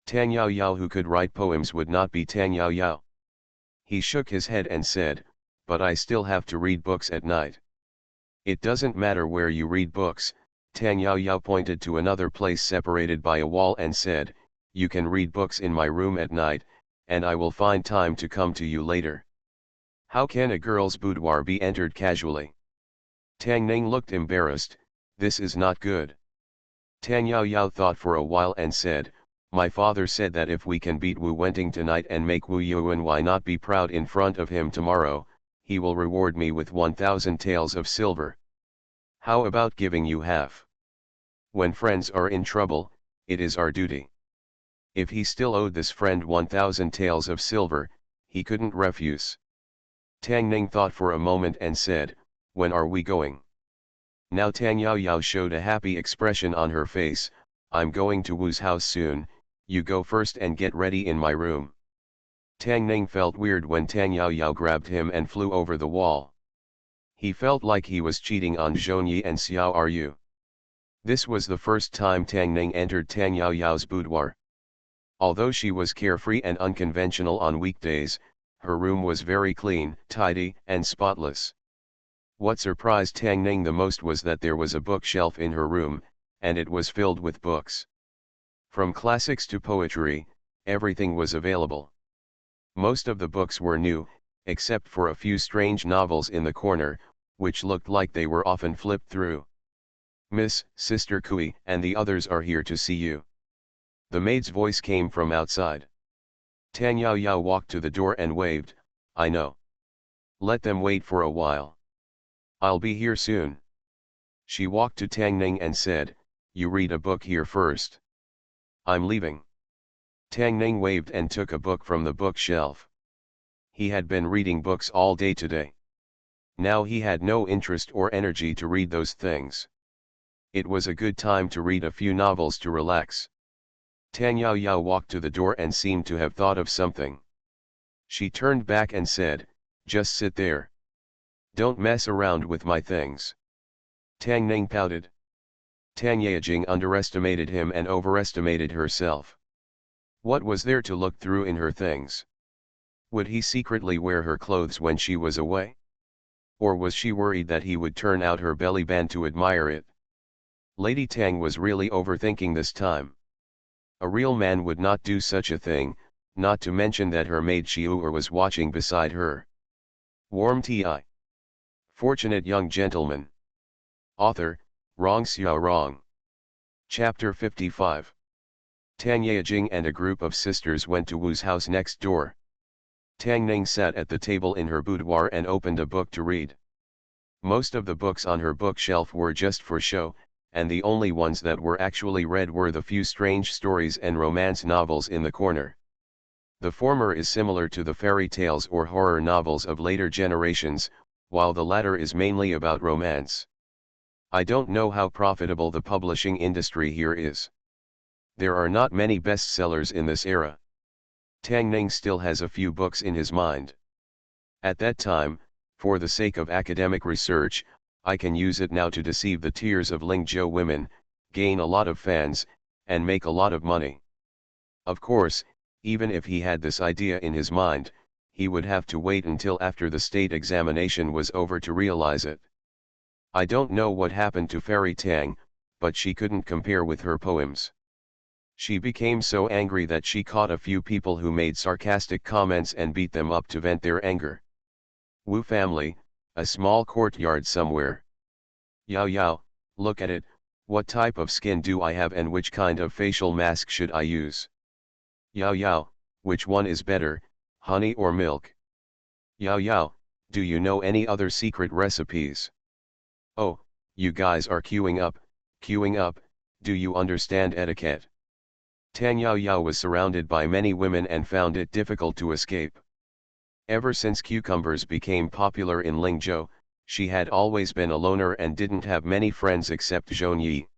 Tang Yao Yao who could write poems would not be Tang Yao Yao. He shook his head and said, but I still have to read books at night. It doesn't matter where you read books, Tang Yao Yao pointed to another place separated by a wall and said, you can read books in my room at night, and I will find time to come to you later. How can a girl's boudoir be entered casually? Tang Ning looked embarrassed, this is not good. Tang Yao Yao thought for a while and said, my father said that if we can beat Wu Wenting tonight and make Wu Yuanwei not be proud in front of him tomorrow, he will reward me with 1,000 taels of silver. How about giving you half? When friends are in trouble, it is our duty. If he still owed this friend 1,000 taels of silver, he couldn't refuse. Tang Ning thought for a moment and said, when are we going? Now Tang Yao Yao showed a happy expression on her face, I'm going to Wu's house soon, you go first and get ready in my room. Tang Ning felt weird when Tang Yao Yao grabbed him and flew over the wall. He felt like he was cheating on Zhongyi and Xiao Ryu. This was the first time Tang Ning entered Tang Yao Yao's boudoir. Although she was carefree and unconventional on weekdays, her room was very clean, tidy, and spotless. What surprised Tang Ning the most was that there was a bookshelf in her room, and it was filled with books. From classics to poetry, everything was available. Most of the books were new, except for a few strange novels in the corner, which looked like they were often flipped through. Miss, Sister Kui and the others are here to see you. The maid's voice came from outside. Tang Yao Yao walked to the door and waved, I know. Let them wait for a while. I'll be here soon. She walked to Tang Ning and said, you read a book here first. I'm leaving. Tang Ning waved and took a book from the bookshelf. He had been reading books all day today. Now he had no interest or energy to read those things. It was a good time to read a few novels to relax. Tang Yao Yao walked to the door and seemed to have thought of something. She turned back and said, just sit there. Don't mess around with my things. Tang Ning pouted. Tang Yajing underestimated him and overestimated herself. What was there to look through in her things? Would he secretly wear her clothes when she was away? Or was she worried that he would turn out her belly band to admire it? Lady Tang was really overthinking this time. A real man would not do such a thing, not to mention that her maid Xiu'er was watching beside her. Warm Ti. Fortunate Young Gentleman. Author, Rong Xiao Rong. Chapter 55. Tang Yajing and a group of sisters went to Wu's house next door. Tang Ning sat at the table in her boudoir and opened a book to read. Most of the books on her bookshelf were just for show, and the only ones that were actually read were the few strange stories and romance novels in the corner. The former is similar to the fairy tales or horror novels of later generations, while the latter is mainly about romance. I don't know how profitable the publishing industry here is. There are not many bestsellers in this era. Tang Ning still has a few books in his mind. At that time, for the sake of academic research, I can use it now to deceive the tears of Lingzhou women, gain a lot of fans, and make a lot of money. Of course, even if he had this idea in his mind, he would have to wait until after the state examination was over to realize it. I don't know what happened to Fairy Tang, but she couldn't compare with her poems. She became so angry that she caught a few people who made sarcastic comments and beat them up to vent their anger. Wu family, a small courtyard somewhere. Yao Yao, look at it, what type of skin do I have and which kind of facial mask should I use? Yao Yao, which one is better, honey or milk? Yao Yao, do you know any other secret recipes? Oh, you guys are queuing up, do you understand etiquette? Tang Yao Yao was surrounded by many women and found it difficult to escape. Ever since cucumbers became popular in Lingzhou, she had always been a loner and didn't have many friends except Zhong Yi.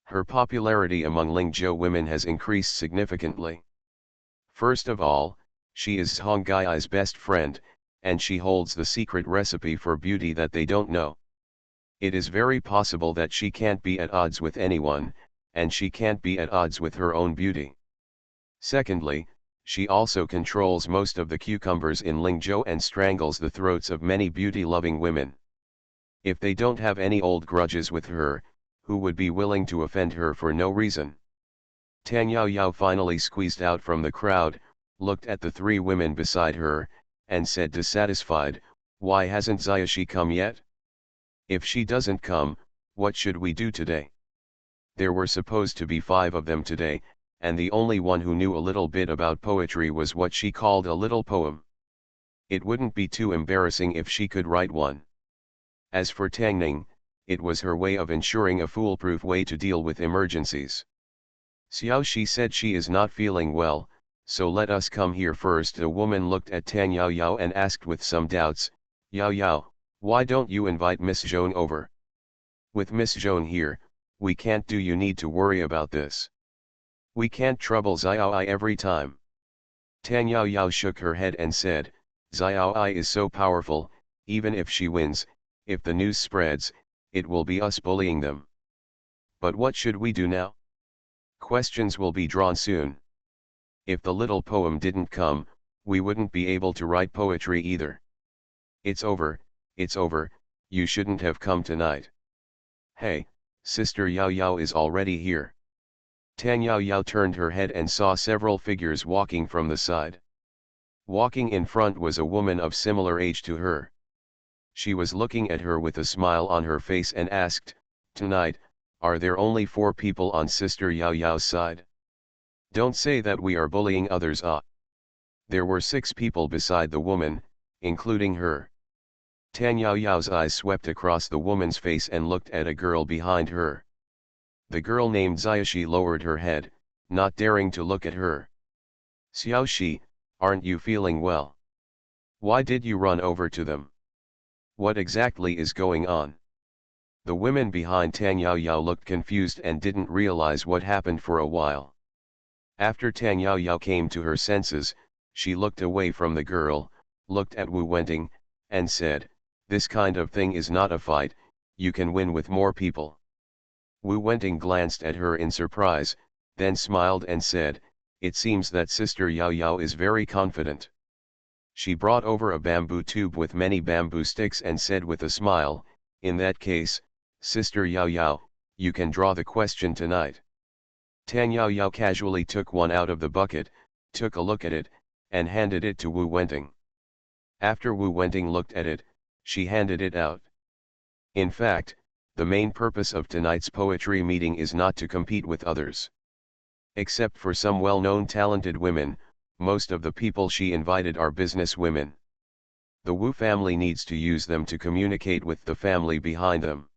Her popularity among Lingzhou women has increased significantly. First of all, she is Hong Gai's best friend, and she holds the secret recipe for beauty that they don't know. It is very possible that she can't be at odds with anyone, and she can't be at odds with her own beauty. Secondly, she also controls most of the cucumbers in Lingzhou and strangles the throats of many beauty-loving women. If they don't have any old grudges with her, who would be willing to offend her for no reason? Tang Yao Yao finally squeezed out from the crowd, looked at the three women beside her, and said dissatisfied, why hasn't Xiaoxi come yet? If she doesn't come, what should we do today? There were supposed to be 5 of them today, and the only one who knew a little bit about poetry was what she called a little poem. It wouldn't be too embarrassing if she could write one. As for Tang Ning, it was her way of ensuring a foolproof way to deal with emergencies. Xiaoxi said she is not feeling well, so let us come here first. The woman looked at Tang Yao Yao and asked with some doubts, Yao Yao, why don't you invite Miss Zhong over? With Miss Zhong here, we can't do. You need to worry about this. We can't trouble Xiaoai every time. Tang Yao Yao shook her head and said, Xiaoai is so powerful, even if she wins, if the news spreads, it will be us bullying them. But what should we do now? Questions will be drawn soon. If the little poem didn't come, we wouldn't be able to write poetry either. It's over, you shouldn't have come tonight. Hey, Sister Yao Yao is already here. Tang Yao Yao turned her head and saw several figures walking from the side. Walking in front was a woman of similar age to her. She was looking at her with a smile on her face and asked, Tonight, Are there only 4 people on Sister Yao Yao's side? Don't say that we are bullying others. There were 6 people beside the woman, including her. Tan Yao Yao's eyes swept across the woman's face and looked at a girl behind her. The girl named Xiaoxi lowered her head, not daring to look at her. Xiaoxi, aren't you feeling well? Why did you run over to them? What exactly is going on? The women behind Tan Yao Yao looked confused and didn't realize what happened for a while. After Tan Yao Yao came to her senses, she looked away from the girl, looked at Wu Wenting, and said, "This kind of thing is not a fight, you can win with more people." Wu Wenting glanced at her in surprise, then smiled and said, "It seems that Sister Yao Yao is very confident." She brought over a bamboo tube with many bamboo sticks and said with a smile, "In that case, Sister Yao Yao, you can draw the question tonight." Tan Yao Yao casually took one out of the bucket, took a look at it, and handed it to Wu Wenting. After Wu Wenting looked at it, she handed it out. In fact, the main purpose of tonight's poetry meeting is not to compete with others. Except for some well-known talented women, most of the people she invited are business women. The Wu family needs to use them to communicate with the family behind them.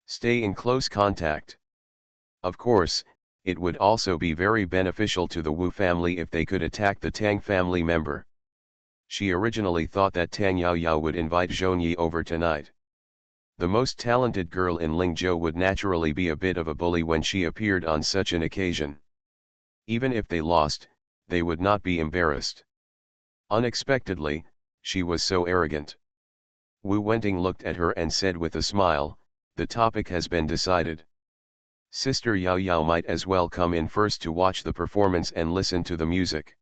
Stay in close contact. Of course, it would also be very beneficial to the Wu family if they could attack the Tang family member. She originally thought that Tang Yao Yao would invite Zhongyi over tonight. The most talented girl in Lingzhou would naturally be a bit of a bully when she appeared on such an occasion. Even if they lost, they would not be embarrassed. Unexpectedly, she was so arrogant. Wu Wenting looked at her and said with a smile, "The topic has been decided. Sister Yao Yao might as well come in first to watch the performance and listen to the music.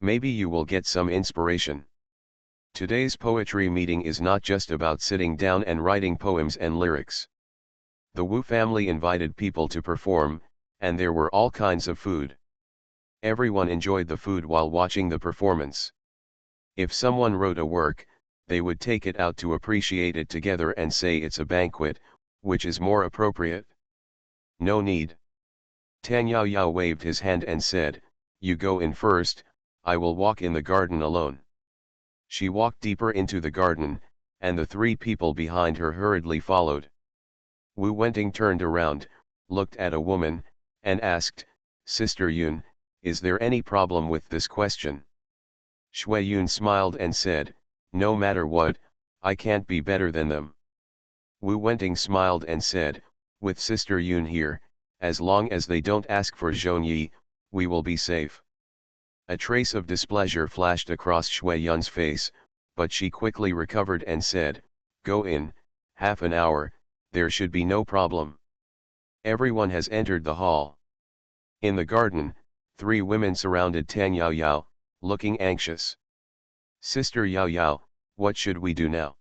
Maybe you will get some inspiration." Today's poetry meeting is not just about sitting down and writing poems and lyrics. The Wu family invited people to perform, and there were all kinds of food. Everyone enjoyed the food while watching the performance. If someone wrote a work, they would take it out to appreciate it together and say it's a banquet, which is more appropriate. No need. Tan Yao Yao waved his hand and said, "You go in first, I will walk in the garden alone." She walked deeper into the garden, and the 3 people behind her hurriedly followed. Wu Wenting turned around, looked at a woman, and asked, "Sister Yun, is there any problem with this question?" Shui Yun smiled and said, "No matter what, I can't be better than them." Wu Wenting smiled and said, "With Sister Yun here, as long as they don't ask for Zhongyi, we will be safe." A trace of displeasure flashed across Shui Yun's face, but she quickly recovered and said, "Go in, half an hour, there should be no problem." Everyone has entered the hall. In the garden, 3 women surrounded Tan Yao Yao, looking anxious. "Sister Yao Yao, what should we do now?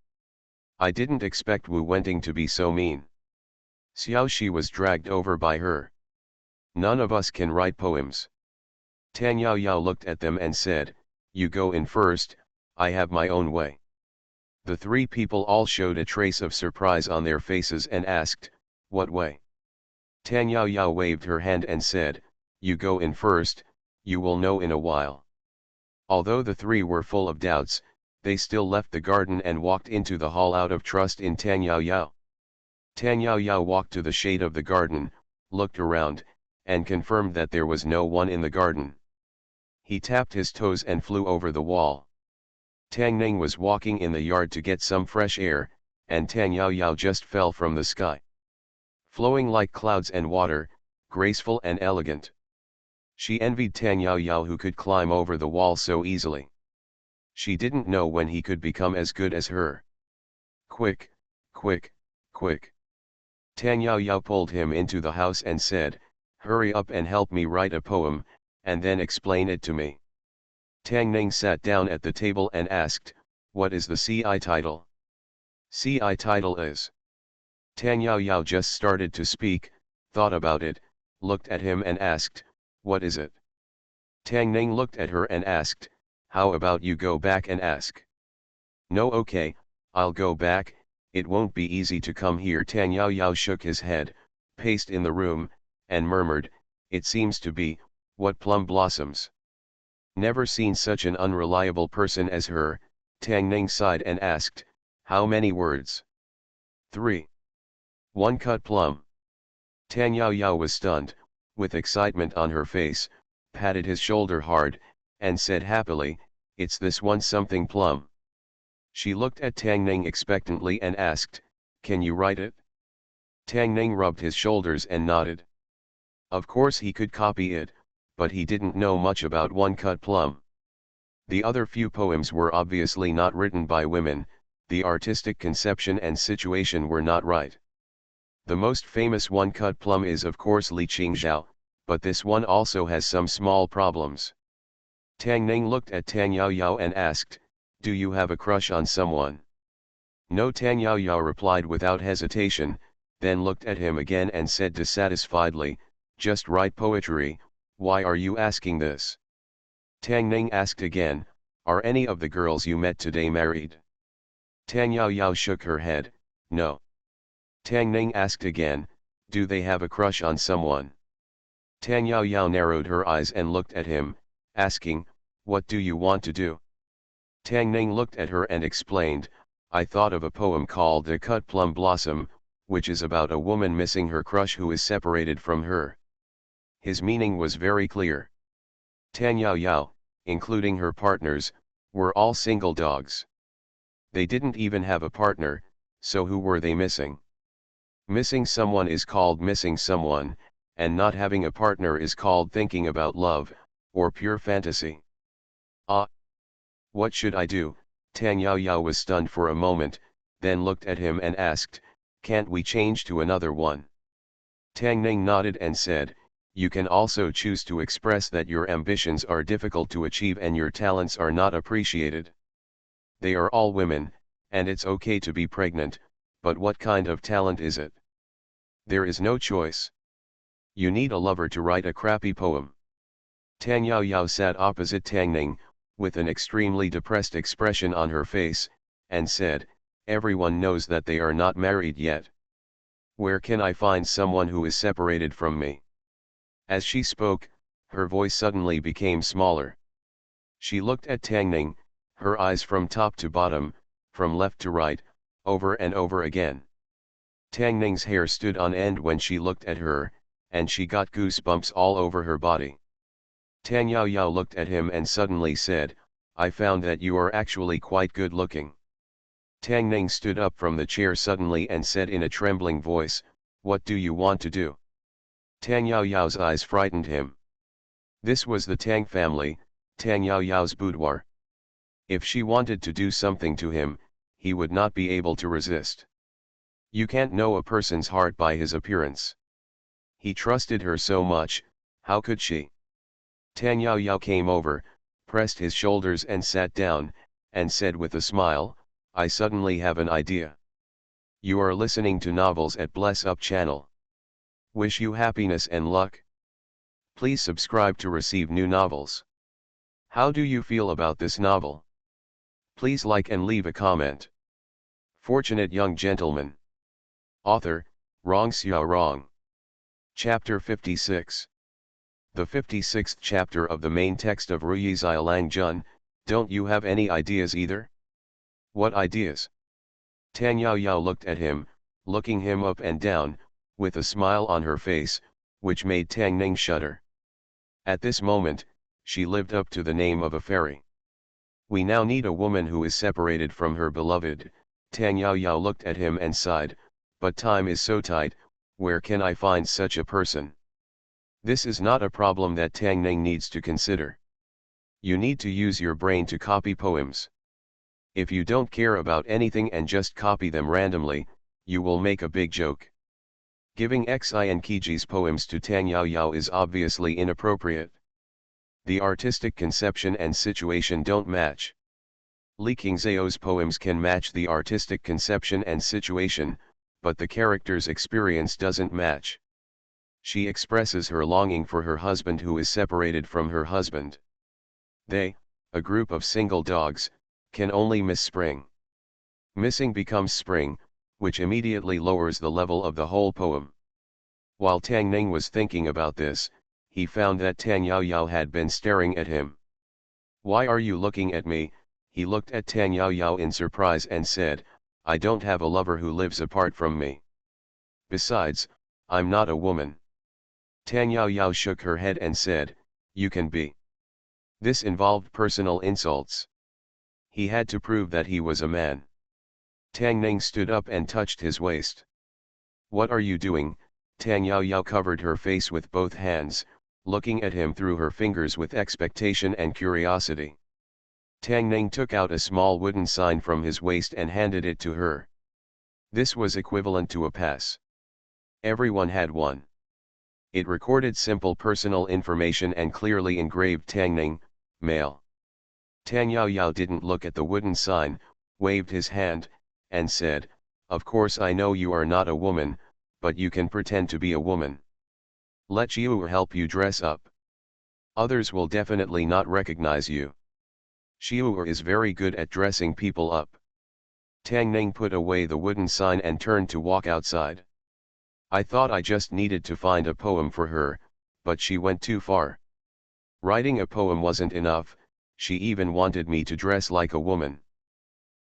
I didn't expect Wu Wenting to be so mean." Xiaoxi was dragged over by her. "None of us can write poems." Tan Yao Yao looked at them and said, "You go in first, I have my own way." The 3 people all showed a trace of surprise on their faces and asked, "What way?" Tan Yao Yao waved her hand and said, "You go in first, you will know in a while." Although the 3 were full of doubts, they still left the garden and walked into the hall out of trust in Tan Yao Yao. Tan Yao Yao walked to the shade of the garden, looked around, and confirmed that there was no one in the garden. He tapped his toes and flew over the wall. Tang Ning was walking in the yard to get some fresh air, and Tan Yao Yao just fell from the sky. Flowing like clouds and water, graceful and elegant. She envied Tan Yao Yao who could climb over the wall so easily. She didn't know when he could become as good as her. "Quick, quick, quick." Tan Yao Yao pulled him into the house and said, "Hurry up and help me write a poem, and then explain it to me." Tang Ning sat down at the table and asked, "What is the CI title?" "CI title is." Tan Yao Yao just started to speak, thought about it, looked at him and asked, "What is it?" Tang Ning looked at her and asked, "How about you go back and ask?" "No, okay, I'll go back, it won't be easy to come here." Tan Yao Yao shook his head, paced in the room, and murmured, "It seems to be, what plum blossoms." Never seen such an unreliable person as her, Tang Ning sighed and asked, "How many words?" "3. One cut plum." Tang Yao Yao was stunned, with excitement on her face, patted his shoulder hard, and said happily, "It's this one something plum." She looked at Tang Ning expectantly and asked, "Can you write it?" Tang Ning rubbed his shoulders and nodded. Of course he could copy it, but he didn't know much about One Cut Plum. The other few poems were obviously not written by women, the artistic conception and situation were not right. The most famous One Cut Plum is of course Li Qingzhao, but this one also has some small problems. Tang Ning looked at Tang Yao Yao and asked, "Do you have a crush on someone?" "No," Tang Yao Yao replied without hesitation, then looked at him again and said dissatisfiedly, "Just write poetry, why are you asking this?" Tang Ning asked again, "Are any of the girls you met today married?" Tang Yao Yao shook her head, "No." Tang Ning asked again, "Do they have a crush on someone?" Tang Yao Yao narrowed her eyes and looked at him, asking, "What do you want to do?" Tang Ning looked at her and explained, "I thought of a poem called The Cut Plum Blossom, which is about a woman missing her crush who is separated from her." His meaning was very clear. Tang Yao Yao, including her partners, were all single dogs. They didn't even have a partner, so who were they missing? Missing someone is called missing someone, and not having a partner is called thinking about love, or pure fantasy. "Ah! What should I do?" Tang Yao Yao was stunned for a moment, then looked at him and asked, "Can't we change to another one?" Tang Ning nodded and said, "You can also choose to express that your ambitions are difficult to achieve and your talents are not appreciated. They are all women, and it's okay to be pregnant, but what kind of talent is it? There is no choice. You need a lover to write a crappy poem." Tang Yao Yao sat opposite Tang Ning, with an extremely depressed expression on her face, and said, "Everyone knows that they are not married yet. Where can I find someone who is separated from me?" As she spoke, her voice suddenly became smaller. She looked at Tang Ning, her eyes from top to bottom, from left to right, over and over again. Tang Ning's hair stood on end when she looked at her, and she got goosebumps all over her body. Tang Yao Yao looked at him and suddenly said, "I found that you are actually quite good looking." Tang Ning stood up from the chair suddenly and said in a trembling voice, "What do you want to do?" Tang Yao Yao's eyes frightened him. This was the Tang family, Tang Yao Yao's boudoir. If she wanted to do something to him, he would not be able to resist. You can't know a person's heart by his appearance. He trusted her so much, how could she? Tang Yao Yao came over, pressed his shoulders and sat down, and said with a smile, "I suddenly have an idea. You are listening to novels at Bless Up channel. Wish you happiness and luck. Please subscribe to receive new novels. How do you feel about this novel? Please like and leave a comment. Fortunate Young Gentleman. Author, Rong Xiao Rong. Chapter 56. The 56th chapter of the main text of Ruyi Xiaolang Jun. Don't you have any ideas either? What ideas? Tang Yao Yao looked at him, looking him up and down, with a smile on her face, which made Tang Ning shudder. At this moment, she lived up to the name of a fairy. We now need a woman who is separated from her beloved. Tang Yao Yao looked at him and sighed, "But time is so tight, where can I find such a person?" This is not a problem that Tang Ning needs to consider. You need to use your brain to copy poems. If you don't care about anything and just copy them randomly, you will make a big joke. Giving AncientChina's poems to Tang Yao Yao is obviously inappropriate. The artistic conception and situation don't match. Li Qingzhao's poems can match the artistic conception and situation, but the character's experience doesn't match. She expresses her longing for her husband who is separated from her husband. They, a group of single dogs, can only miss spring. Missing becomes spring, which immediately lowers the level of the whole poem. While Tang Ning was thinking about this, he found that Tang Yao Yao had been staring at him. "Why are you looking at me?" He looked at Tang Yao Yao in surprise and said, "I don't have a lover who lives apart from me. Besides, I'm not a woman." Tang Yao Yao shook her head and said, "You can be." This involved personal insults. He had to prove that he was a man. Tang Ning stood up and touched his waist. "What are you doing?" Tang Yao Yao covered her face with both hands, looking at him through her fingers with expectation and curiosity. Tang Ning took out a small wooden sign from his waist and handed it to her. This was equivalent to a pass. Everyone had one. It recorded simple personal information and clearly engraved Tang Ning, male. Tang Yao Yao didn't look at the wooden sign, waved his hand, and said, "Of course I know you are not a woman, but you can pretend to be a woman. Let Xiu help you dress up. Others will definitely not recognize you. Xiu is very good at dressing people up." Tang Ning put away the wooden sign and turned to walk outside. "I thought I just needed to find a poem for her, but she went too far. Writing a poem wasn't enough, she even wanted me to dress like a woman."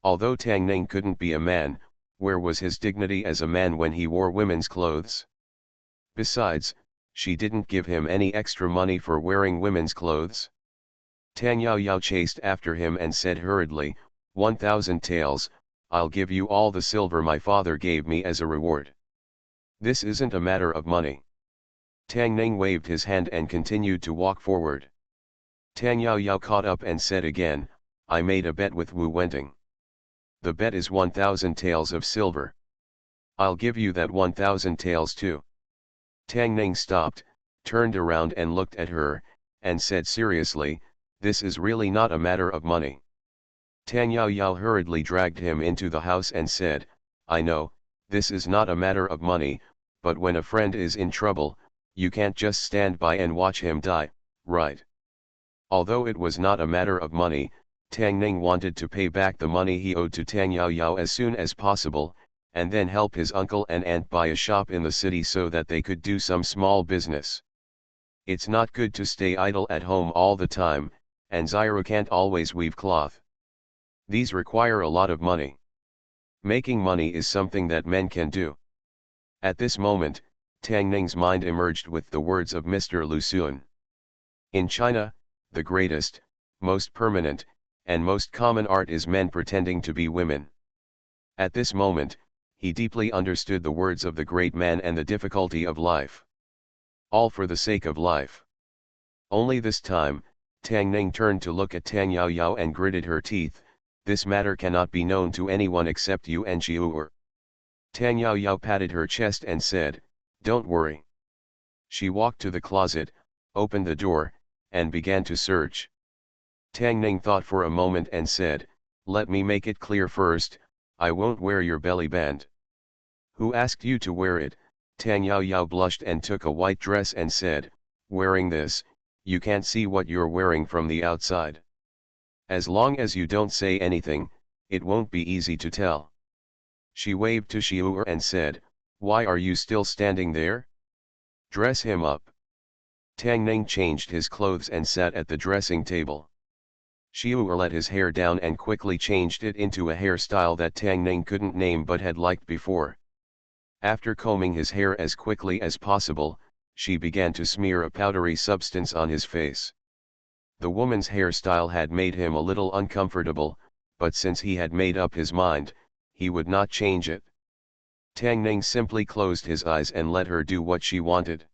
Although Tang Ning couldn't be a man, where was his dignity as a man when he wore women's clothes? Besides, she didn't give him any extra money for wearing women's clothes. Tang Yao Yao chased after him and said hurriedly, 1,000 taels, I'll give you all the silver my father gave me as a reward. This isn't a matter of money. Tang Ning waved his hand and continued to walk forward. Tang Yao Yao caught up and said again, I made a bet with Wu Wenting. The bet is 1,000 taels of silver. I'll give you that 1,000 taels too. Tang Ning stopped, turned around and looked at her, and said seriously, this is really not a matter of money. Tang Yao Yao hurriedly dragged him into the house and said, I know, this is not a matter of money, but when a friend is in trouble, you can't just stand by and watch him die, right? Although it was not a matter of money, Tang Ning wanted to pay back the money he owed to Tang Yao Yao as soon as possible, and then help his uncle and aunt buy a shop in the city so that they could do some small business. It's not good to stay idle at home all the time, and Zyra can't always weave cloth. These require a lot of money. Making money is something that men can do. At this moment, Tang Ning's mind emerged with the words of Mr. Lu Xun. In China, the greatest, most permanent, and most common art is men pretending to be women. At this moment, he deeply understood the words of the great man and the difficulty of life. All for the sake of life. Only this time, Tang Ning turned to look at Tang Yao Yao and gritted her teeth, this matter cannot be known to anyone except you and Xiu'er. Tang Yao Yao patted her chest and said, don't worry. She walked to the closet, opened the door, and began to search. Tang Ning thought for a moment and said, let me make it clear first, I won't wear your belly band. Who asked you to wear it? Tang Yao Yao blushed and took a white dress and said, wearing this, you can't see what you're wearing from the outside. As long as you don't say anything, it won't be easy to tell. She waved to Xiu'er and said, why are you still standing there? Dress him up. Tang Ning changed his clothes and sat at the dressing table. Xiu'er let his hair down and quickly changed it into a hairstyle that Tang Ning couldn't name but had liked before. After combing his hair as quickly as possible, she began to smear a powdery substance on his face. The woman's hairstyle had made him a little uncomfortable, but since he had made up his mind, he would not change it. Tang Ning simply closed his eyes and let her do what she wanted.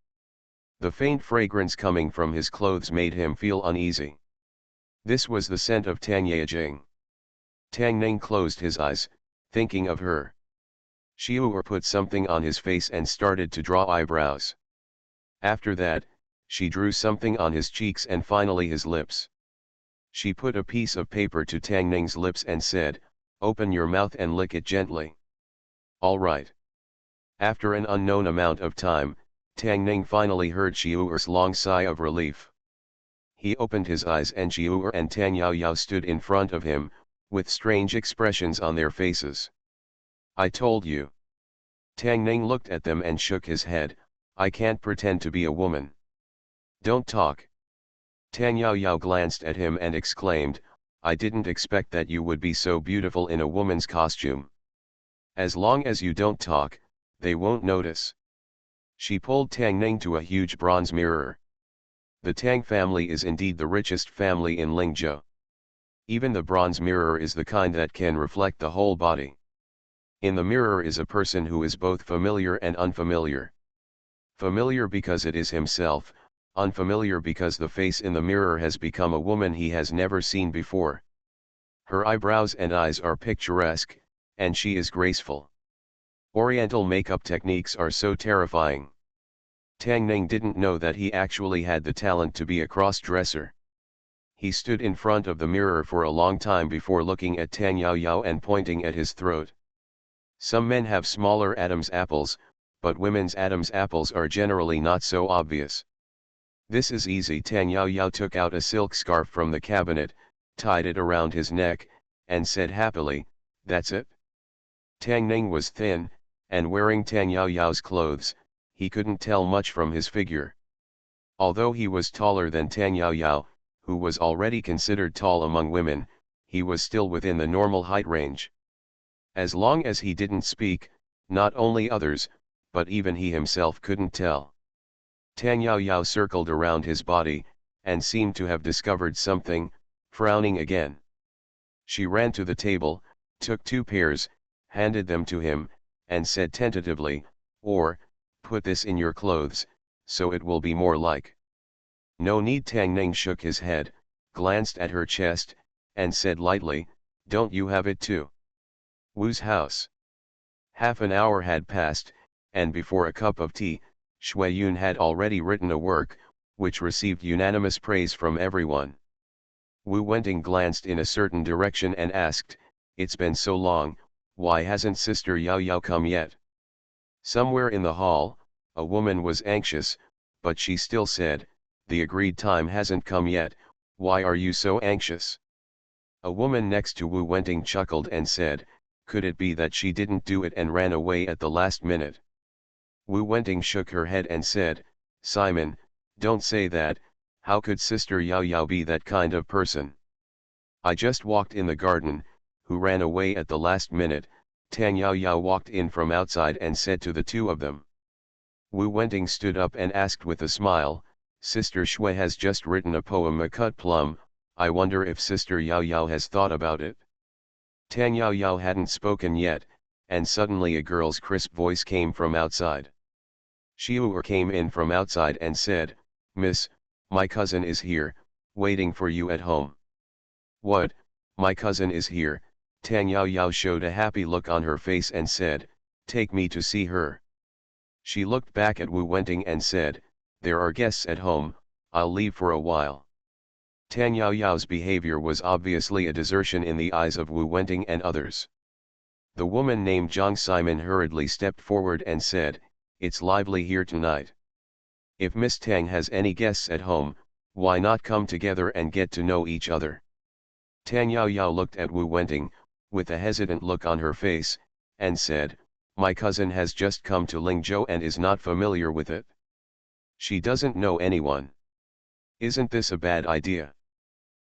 The faint fragrance coming from his clothes made him feel uneasy. This was the scent of Tang Yajing. Tang Ning closed his eyes, thinking of her. Xiu'er put something on his face and started to draw eyebrows. After that, she drew something on his cheeks and finally his lips. She put a piece of paper to Tang Ning's lips and said, open your mouth and lick it gently. All right. After an unknown amount of time, Tang Ning finally heard Xiu'er's long sigh of relief. He opened his eyes and Xiu'er and Tang Yao Yao stood in front of him, with strange expressions on their faces. I told you. Tang Ning looked at them and shook his head, I can't pretend to be a woman. Don't talk. Tang Yaoyao glanced at him and exclaimed, I didn't expect that you would be so beautiful in a woman's costume. As long as you don't talk, they won't notice. She pulled Tang Ning to a huge bronze mirror. The Tang family is indeed the richest family in Lingzhou. Even the bronze mirror is the kind that can reflect the whole body. In the mirror is a person who is both familiar and unfamiliar. Familiar because it is himself, unfamiliar because the face in the mirror has become a woman he has never seen before. Her eyebrows and eyes are picturesque, and she is graceful. Oriental makeup techniques are so terrifying. Tang Ning didn't know that he actually had the talent to be a cross-dresser. He stood in front of the mirror for a long time before looking at Tang Yaoyao and pointing at his throat. Some men have smaller Adam's apples, but women's Adam's apples are generally not so obvious. This is easy. Tang Yaoyao took out a silk scarf from the cabinet, tied it around his neck, and said happily, that's it. Tang Ning was thin, and wearing Tang Yaoyao's clothes, he couldn't tell much from his figure. Although he was taller than Tang Yaoyao, who was already considered tall among women, he was still within the normal height range. As long as he didn't speak, not only others, but even he himself couldn't tell. Tang Yaoyao circled around his body, and seemed to have discovered something, frowning again. She ran to the table, took 2 pairs, handed them to him, and said tentatively, put this in your clothes, so it will be more like. No need. Tang Ning shook his head, glanced at her chest, and said lightly, don't you have it too? Wu's house. Half an hour had passed, and before a cup of tea, Shui Yun had already written a work, which received unanimous praise from everyone. Wu Wenting glanced in a certain direction and asked, it's been so long, why hasn't Sister Yao Yao come yet? Somewhere in the hall, a woman was anxious, but she still said, the agreed time hasn't come yet, why are you so anxious? A woman next to Wu Wenting chuckled and said, could it be that she didn't do it and ran away at the last minute? Wu Wenting shook her head and said, Simon, don't say that, how could Sister Yao Yao be that kind of person? I just walked in the garden, who ran away at the last minute? Tang Yaoyao walked in from outside and said to the 2 of them. Wu Wenting stood up and asked with a smile, Sister Shui has just written a poem, A Cut Plum, I wonder if Sister Yao Yao has thought about it? Tang Yaoyao hadn't spoken yet, and suddenly a girl's crisp voice came from outside. Xiu'er came in from outside and said, Miss, my cousin is here, waiting for you at home. What, my cousin is here? Tang Yaoyao showed a happy look on her face and said, take me to see her. She looked back at Wu Wenting and said, there are guests at home, I'll leave for a while. Tang Yaoyao's behavior was obviously a desertion in the eyes of Wu Wenting and others. The woman named Zhang Simon hurriedly stepped forward and said, it's lively here tonight. If Miss Tang has any guests at home, why not come together and get to know each other? Tang Yaoyao looked at Wu Wenting, with a hesitant look on her face, and said, my cousin has just come to Lingzhou and is not familiar with it. She doesn't know anyone. Isn't this a bad idea?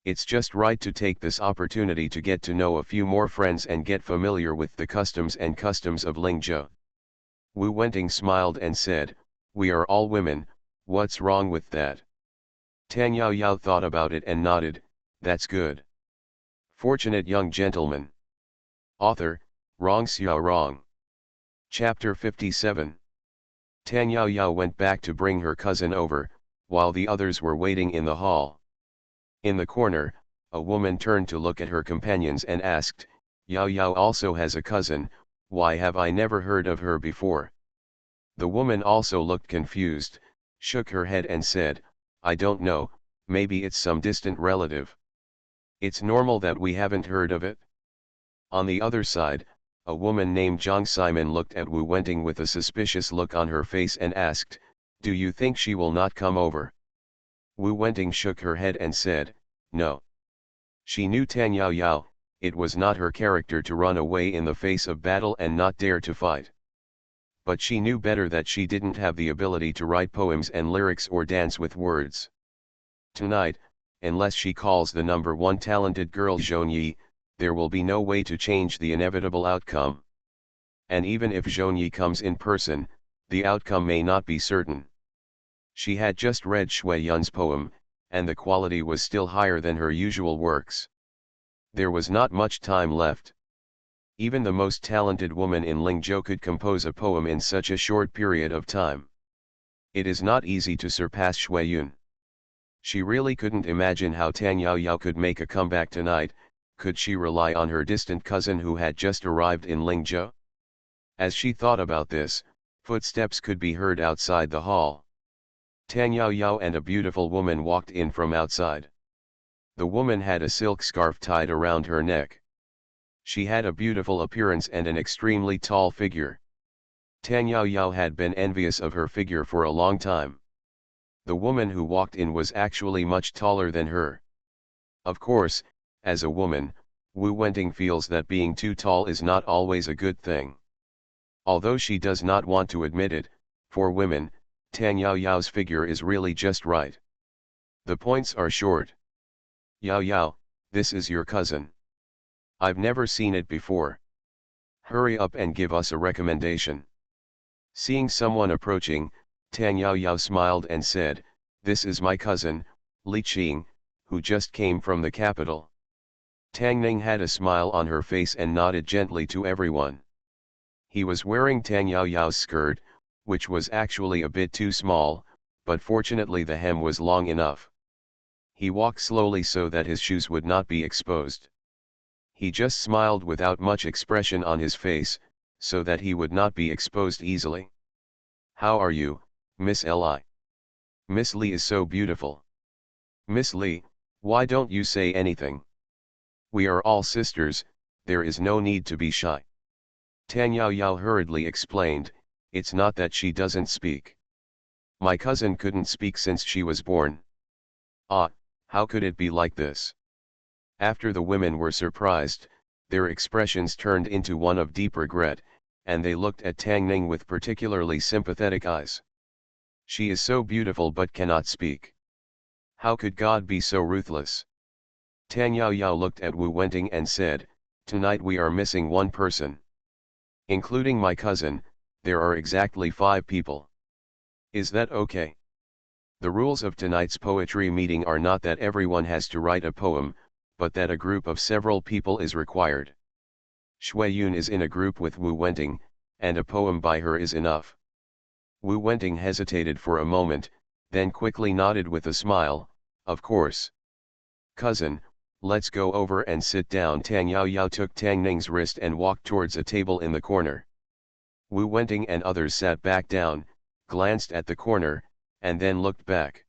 It's just right to take this opportunity to get to know a few more friends and get familiar with the customs of Lingzhou. Wu Wenting smiled and said, we are all women, what's wrong with that? Tang Yaoyao thought about it and nodded, that's good. Fortunate young gentleman. Author, Rong Xiao Rong. Chapter 57. Tang Yaoyao went back to bring her cousin over, while the others were waiting in the hall. In the corner, a woman turned to look at her companions and asked, Yao Yao also has a cousin, why have I never heard of her before? The woman also looked confused, shook her head and said, I don't know, maybe it's some distant relative. It's normal that we haven't heard of it. On the other side, a woman named Zhang Simon looked at Wu Wenting with a suspicious look on her face and asked, do you think she will not come over? Wu Wenting shook her head and said, no. She knew Tang Yaoyao, it was not her character to run away in the face of battle and not dare to fight. But she knew better that she didn't have the ability to write poems and lyrics or dance with words. Tonight, unless she calls the number one talented girl Zhongyi, there will be no way to change the inevitable outcome. And even if Zhongyi comes in person, the outcome may not be certain. She had just read Shui Yun's poem, and the quality was still higher than her usual works. There was not much time left. Even the most talented woman in Lingzhou could compose a poem in such a short period of time. It is not easy to surpass Shui Yun. She really couldn't imagine how Tang Yaoyao could make a comeback tonight. Could she rely on her distant cousin who had just arrived in Lingzhou? As she thought about this, footsteps could be heard outside the hall. Tang Yaoyao and a beautiful woman walked in from outside. The woman had a silk scarf tied around her neck. She had a beautiful appearance and an extremely tall figure. Tang Yaoyao had been envious of her figure for a long time. The woman who walked in was actually much taller than her. Of course, as a woman, Wu Wenting feels that being too tall is not always a good thing. Although she does not want to admit it, for women, Tang Yaoyao's figure is really just right. The points are short. Yaoyao, this is your cousin. I've never seen it before. Hurry up and give us a recommendation. Seeing someone approaching, Tang Yaoyao smiled and said, "This is my cousin, Li Qing, who just came from the capital." Tang Ning had a smile on her face and nodded gently to everyone. He was wearing Tang Yaoyao's skirt, which was actually a bit too small, but fortunately the hem was long enough. He walked slowly so that his shoes would not be exposed. He just smiled without much expression on his face, so that he would not be exposed easily. "How are you, Miss Li? Miss Li is so beautiful. Miss Li, why don't you say anything? We are all sisters, there is no need to be shy." Tang Yaoyao hurriedly explained, "It's not that she doesn't speak. My cousin couldn't speak since she was born." "Ah, how could it be like this?" After the women were surprised, their expressions turned into one of deep regret, and they looked at Tang Ning with particularly sympathetic eyes. "She is so beautiful but cannot speak. How could God be so ruthless?" Tang Yaoyao looked at Wu Wenting and said, "Tonight we are missing one person. Including my cousin, there are exactly 5 people. Is that okay? The rules of tonight's poetry meeting are not that everyone has to write a poem, but that a group of several people is required. Shui Yun is in a group with Wu Wenting, and a poem by her is enough." Wu Wenting hesitated for a moment, then quickly nodded with a smile, "Of course. Cousin, let's go over and sit down." Tang Yaoyao took Tang Ning's wrist and walked towards a table in the corner. Wu Wenting and others sat back down, glanced at the corner, and then looked back.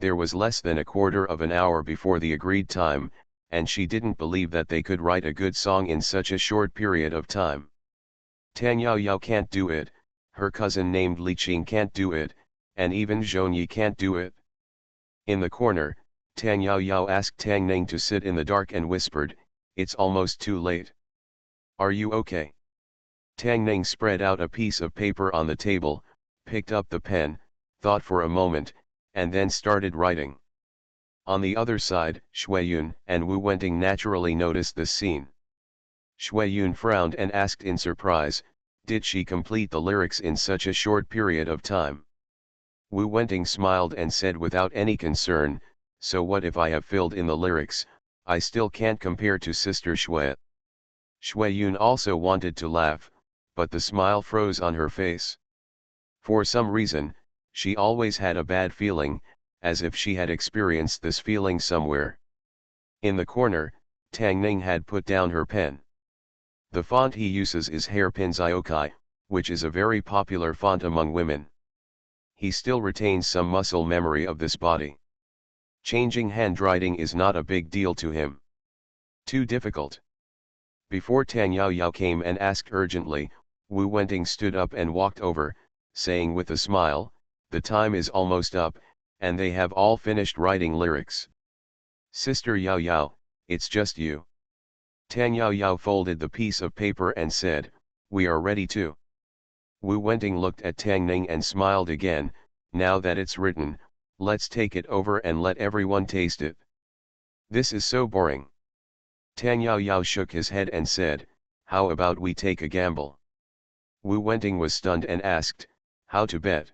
There was less than a quarter of an hour before the agreed time, and she didn't believe that they could write a good song in such a short period of time. Tang Yaoyao can't do it, her cousin named Li Qing can't do it, and even Zhongyi can't do it. In the corner, Tang Yaoyao asked Tang Ning to sit in the dark and whispered, "It's almost too late. Are you okay?" Tang Ning spread out a piece of paper on the table, picked up the pen, thought for a moment, and then started writing. On the other side, Shui Yun and Wu Wenting naturally noticed this scene. Shui Yun frowned and asked in surprise, did she complete the lyrics in such a short period of time? Wu Wenting smiled and said without any concern, "So what if I have filled in the lyrics, I still can't compare to Sister Shui." Shui Yun also wanted to laugh, but the smile froze on her face. For some reason, she always had a bad feeling, as if she had experienced this feeling somewhere. In the corner, Tang Ning had put down her pen. The font he uses is hairpin Ziokai, which is a very popular font among women. He still retains some muscle memory of this body. Changing handwriting is not a big deal to him. Too difficult. Before Tang Yaoyao came and asked urgently, Wu Wenting stood up and walked over, saying with a smile, "The time is almost up, and they have all finished writing lyrics. Sister Yaoyao, it's just you." Tang Yaoyao folded the piece of paper and said, "We are ready too." Wu Wenting looked at Tang Ning and smiled again. Now that it's written, let's take it over and let everyone taste it. This is so boring. Tang Yao Yao shook his head and said, how about we take a gamble? Wu Wenting was stunned and asked, how to bet?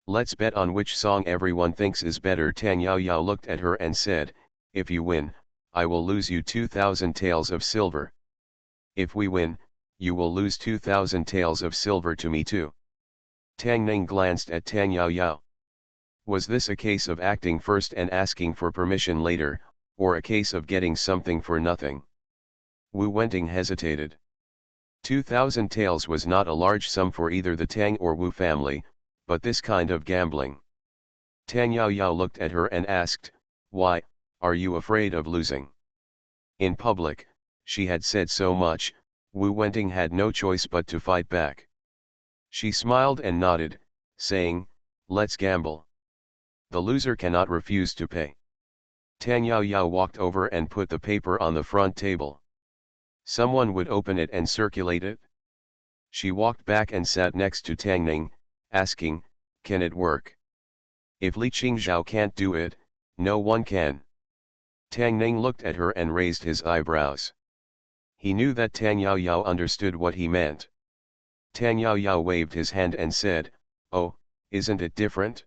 Let's bet on which song everyone thinks is better. Tang Yao Yao looked at her and said, if you win, I will lose you 2,000 taels of silver. If we win, you will lose 2,000 taels of silver to me too. Tang Ning glanced at Tang Yao Yao. Was this a case of acting first and asking for permission later, or a case of getting something for nothing? Wu Wenting hesitated. 2,000 taels was not a large sum for either the Tang or Wu family, but this kind of gambling. Tang Yao Yao looked at her and asked, why, are you afraid of losing? In public, she had said so much, Wu Wenting had no choice but to fight back. She smiled and nodded, saying, let's gamble. The loser cannot refuse to pay. Tang Yao Yao walked over and put the paper on the front table. Someone would open it and circulate it. She walked back and sat next to Tang Ning, asking, can it work? If Li Qingzhao can't do it, no one can. Tang Ning looked at her and raised his eyebrows. He knew that Tang Yao Yao understood what he meant. Tang Yao Yao waved his hand and said, oh, isn't it different?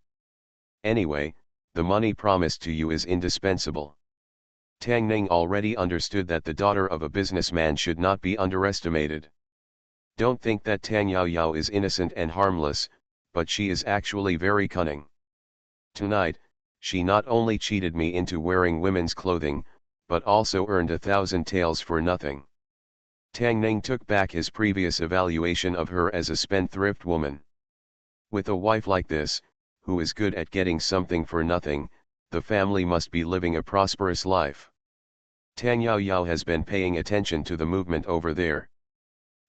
Anyway, the money promised to you is indispensable. Tang Ning already understood that the daughter of a businessman should not be underestimated. Don't think that Tang Yao Yao is innocent and harmless, but she is actually very cunning. Tonight, she not only cheated me into wearing women's clothing, but also earned 1,000 taels for nothing. Tang Ning took back his previous evaluation of her as a spendthrift woman. With a wife like this, who is good at getting something for nothing, the family must be living a prosperous life. Tang Yao Yao has been paying attention to the movement over there.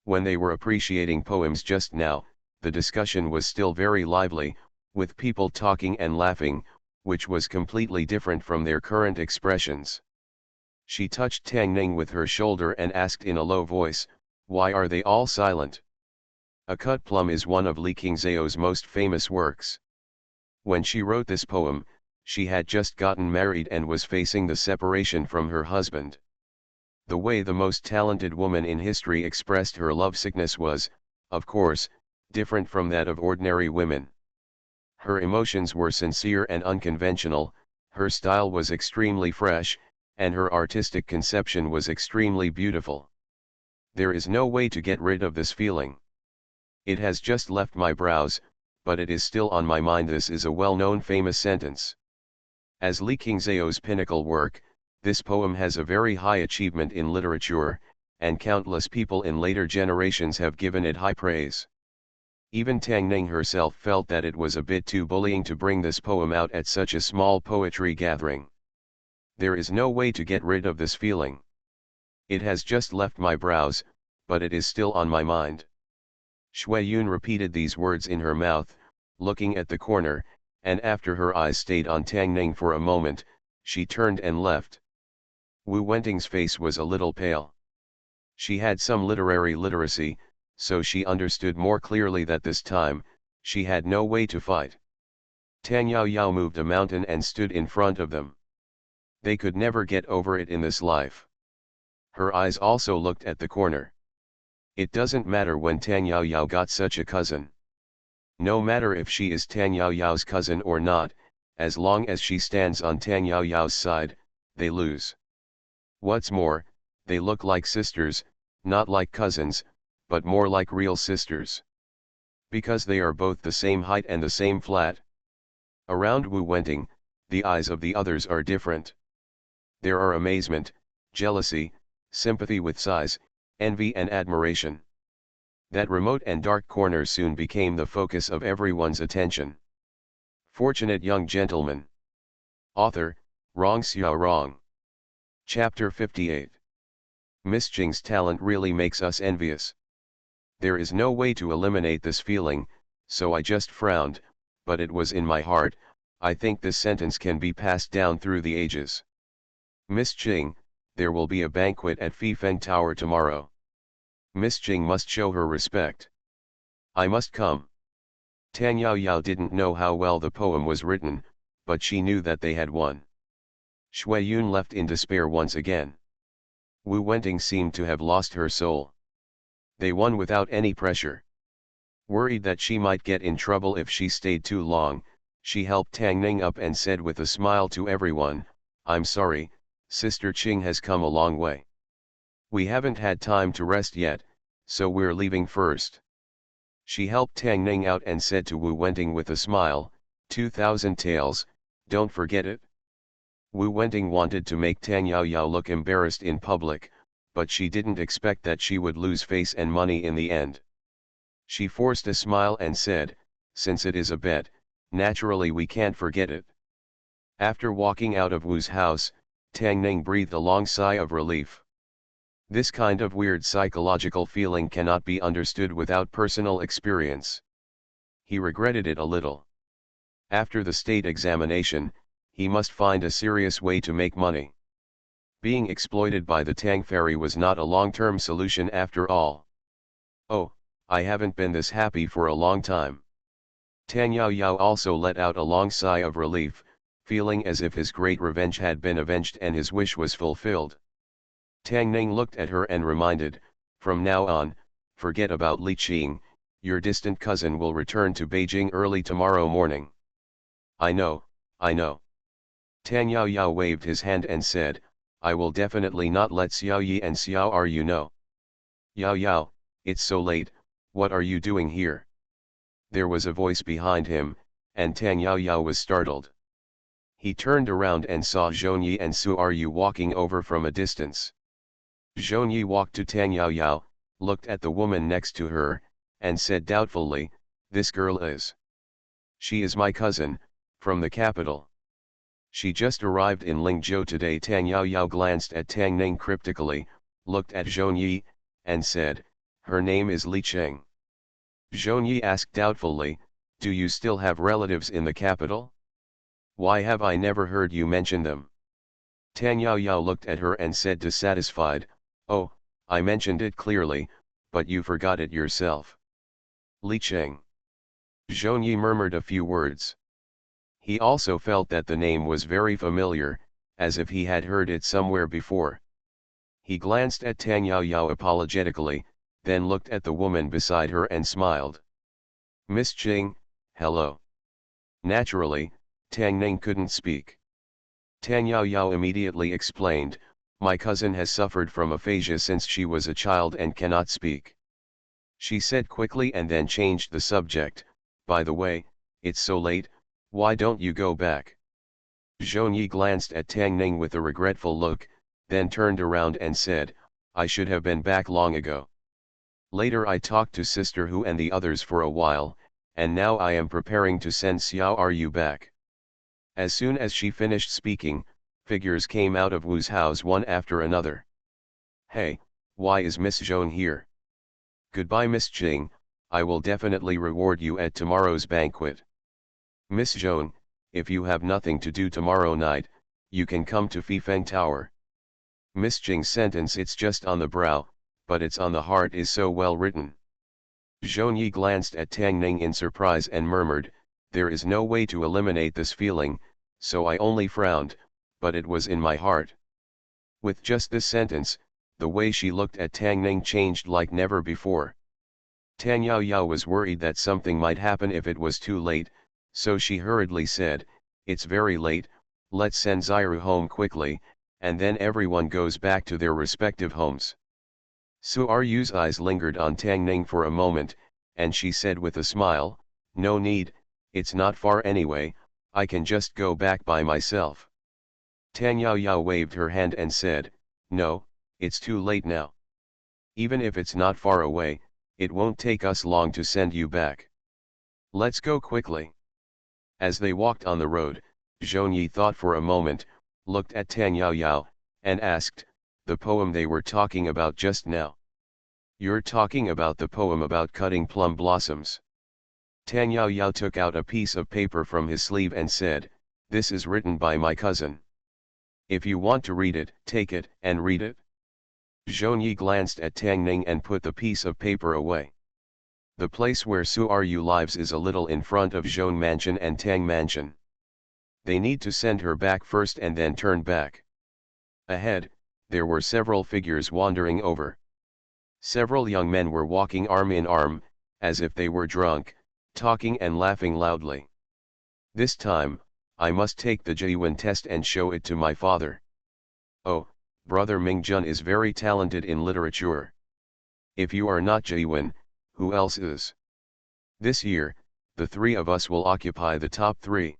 When they were appreciating poems just now, the discussion was still very lively, with people talking and laughing, which was completely different from their current expressions. She touched Tang Ning with her shoulder and asked in a low voice, why are they all silent? A Cut Plum is one of Li Qingzhao's most famous works. When she wrote this poem, she had just gotten married and was facing the separation from her husband. The way the most talented woman in history expressed her lovesickness was, of course, different from that of ordinary women. Her emotions were sincere and unconventional, her style was extremely fresh, and her artistic conception was extremely beautiful. There is no way to get rid of this feeling. It has just left my brows, but it is still on my mind. This is a well-known famous sentence. As Li Qingzhao's pinnacle work, this poem has a very high achievement in literature, and countless people in later generations have given it high praise. Even Tang Ning herself felt that it was a bit too bullying to bring this poem out at such a small poetry gathering. There is no way to get rid of this feeling. It has just left my brows, but it is still on my mind. Shui Yun repeated these words in her mouth, looking at the corner, and after her eyes stayed on Tang Ning for a moment, she turned and left. Wu Wenting's face was a little pale. She had some literary literacy, so she understood more clearly that this time, she had no way to fight. Tang Yao Yao moved a mountain and stood in front of them. They could never get over it in this life. Her eyes also looked at the corner. It doesn't matter when Tang Yao Yao got such a cousin. No matter if she is Tang Yao Yao's cousin or not, as long as she stands on Tang Yao Yao's side, they lose. What's more, they look like sisters, not like cousins, but more like real sisters. Because they are both the same height and the same flat. Around Wu Wenting, the eyes of the others are different. There are amazement, jealousy, sympathy with size, envy and admiration. That remote and dark corner soon became the focus of everyone's attention. Fortunate Young Gentleman. Author, Rong Xiao Rong. Chapter 58. Miss Jing's talent really makes us envious. There is no way to eliminate this feeling, so I just frowned, but it was in my heart. I think this sentence can be passed down through the ages. Miss Jing, there will be a banquet at Fifeng Tower tomorrow. Miss Jing must show her respect. I must come. Tang Yao didn't know how well the poem was written, but she knew that they had won. Shui Yun left in despair once again. Wu Wenting seemed to have lost her soul. They won without any pressure. Worried that she might get in trouble if she stayed too long, she helped Tang Ning up and said with a smile to everyone, "I'm sorry, Sister Qing has come a long way. We haven't had time to rest yet, so we're leaving first." She helped Tang Ning out and said to Wu Wenting with a smile, 2,000 taels, don't forget it. Wu Wenting wanted to make Tang Yao look embarrassed in public, but she didn't expect that she would lose face and money in the end. She forced a smile and said, "Since it is a bet, naturally we can't forget it." After walking out of Wu's house, Tang Ning breathed a long sigh of relief. This kind of weird psychological feeling cannot be understood without personal experience. He regretted it a little. After the state examination, he must find a serious way to make money. Being exploited by the Tang Fairy was not a long-term solution after all. "Oh, I haven't been this happy for a long time." Tang Yao also let out a long sigh of relief, feeling as if his great revenge had been avenged and his wish was fulfilled. Tang Ning looked at her and reminded, "From now on, forget about Li Qing, your distant cousin will return to Beijing early tomorrow morning." I know. Tang Yao waved his hand and said, "I will definitely not let Xiao Yi and Xiao Ru know." "Yao, it's so late, what are you doing here?" There was a voice behind him, and Tang Yao was startled. He turned around and saw Zhongyi and Su Ru walking over from a distance. Zhongyi walked to Tang Yao, looked at the woman next to her, and said doubtfully, "This girl is. She is my cousin, from the capital. She just arrived in Lingzhou today." Tang Yao glanced at Tang Ning cryptically, looked at Zhongyi, and said, "Her name is Li Cheng." Zhongyi asked doubtfully, "Do you still have relatives in the capital? Why have I never heard you mention them?" Tang Yao looked at her and said dissatisfied, "Oh, I mentioned it clearly, but you forgot it yourself." "Li Cheng." Zhongyi murmured a few words. He also felt that the name was very familiar, as if he had heard it somewhere before. He glanced at Tang Yao apologetically, then looked at the woman beside her and smiled. "Miss Qing, hello." Naturally, Tang Ning couldn't speak. Tang Yao immediately explained, "My cousin has suffered from aphasia since she was a child and cannot speak." She said quickly and then changed the subject, "By the way, it's so late, why don't you go back?" Zhongyi glanced at Tang Ning with a regretful look, then turned around and said, "I should have been back long ago. Later I talked to Sister Hu and the others for a while, and now I am preparing to send Xiao Ru back." As soon as she finished speaking, figures came out of Wu's house one after another. "Hey, why is Miss Zhong here?" "Goodbye Miss Qing, I will definitely reward you at tomorrow's banquet." "Miss Zhong, if you have nothing to do tomorrow night, you can come to Fifeng Tower." Miss Qing's sentence "it's just on the brow, but it's on the heart" is so well written. Zhongyi glanced at Tang Ning in surprise and murmured, "There is no way to eliminate this feeling, so I only frowned, but it was in my heart." With just this sentence, the way she looked at Tang Ning changed like never before. Tang Yao was worried that something might happen if it was too late, so she hurriedly said, "It's very late, let's send Xiru home quickly, and then everyone goes back to their respective homes." Su Ru's eyes lingered on Tang Ning for a moment, and she said with a smile, "No need, it's not far anyway, I can just go back by myself." Tang Yao waved her hand and said, "No, it's too late now. Even if it's not far away, it won't take us long to send you back. Let's go quickly." As they walked on the road, Zhongyi thought for a moment, looked at Tang Yao, and asked, "The poem they were talking about just now? You're talking about the poem about cutting plum blossoms?" Tang Yao took out a piece of paper from his sleeve and said, "This is written by my cousin. If you want to read it, take it and read it." Zhongyi glanced at Tang Ning and put the piece of paper away. The place where Suaryu lives is a little in front of Zhong Mansion and Tang Mansion. They need to send her back first and then turn back. Ahead, there were several figures wandering over. Several young men were walking arm in arm, as if they were drunk, talking and laughing loudly. This time, I must take the Jiwen test and show it to my father. Oh, brother Mingjun is very talented in literature. If you are not Jiwen, who else is? This year, the three of us will occupy the top three.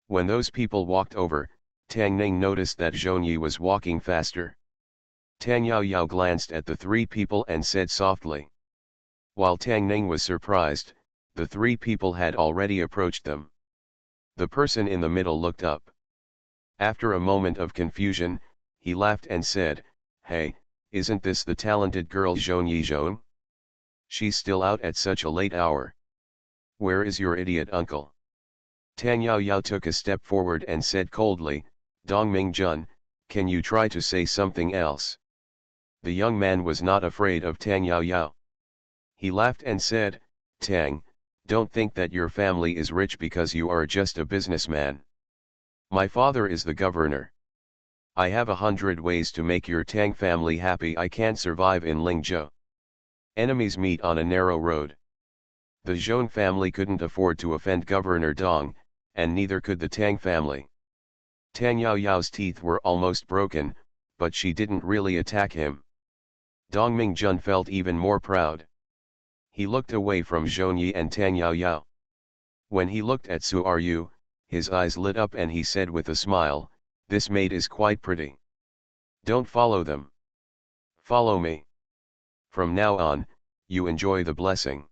When those people walked over, Tang Ning noticed that Zhong Yi was walking faster. Tang Yao Yao glanced at the three people and said softly. While Tang Ning was surprised, the three people had already approached them. The person in the middle looked up. After a moment of confusion, he laughed and said, "Hey, isn't this the talented girl Zhong Yi Zhong? She's still out at such a late hour. Where is your idiot uncle?" Tang Yao Yao took a step forward and said coldly, "Dong Mingjun, can you try to say something else?" The young man was not afraid of Tang Yao Yao. He laughed and said, "Tang, don't think that your family is rich because you are just a businessman. My father is the governor. I have 100 ways to make your Tang family happy. I can't survive in Lingzhou. Enemies meet on a narrow road. The Zhong family couldn't afford to offend Governor Dong, and neither could the Tang family." Tang Yao Yao's teeth were almost broken, but she didn't really attack him. Dong Mingjun felt even more proud. He looked away from Zhong Yi and Tang Yao Yao. When he looked at Suaryu, his eyes lit up and he said with a smile, "This maid is quite pretty. Don't follow them. Follow me. From now on, you enjoy the blessing."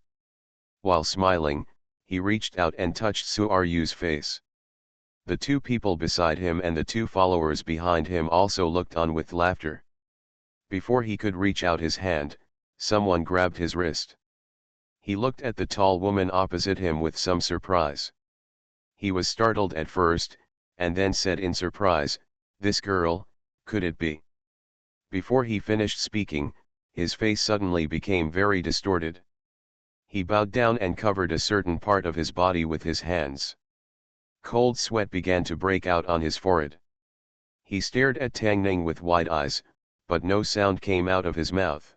While smiling, he reached out and touched Suaryu's face. The two people beside him and the two followers behind him also looked on with laughter. Before he could reach out his hand, someone grabbed his wrist. He looked at the tall woman opposite him with some surprise. He was startled at first, and then said in surprise, "This girl, could it be?" Before he finished speaking, his face suddenly became very distorted. He bowed down and covered a certain part of his body with his hands. Cold sweat began to break out on his forehead. He stared at Tang Ning with wide eyes, but no sound came out of his mouth.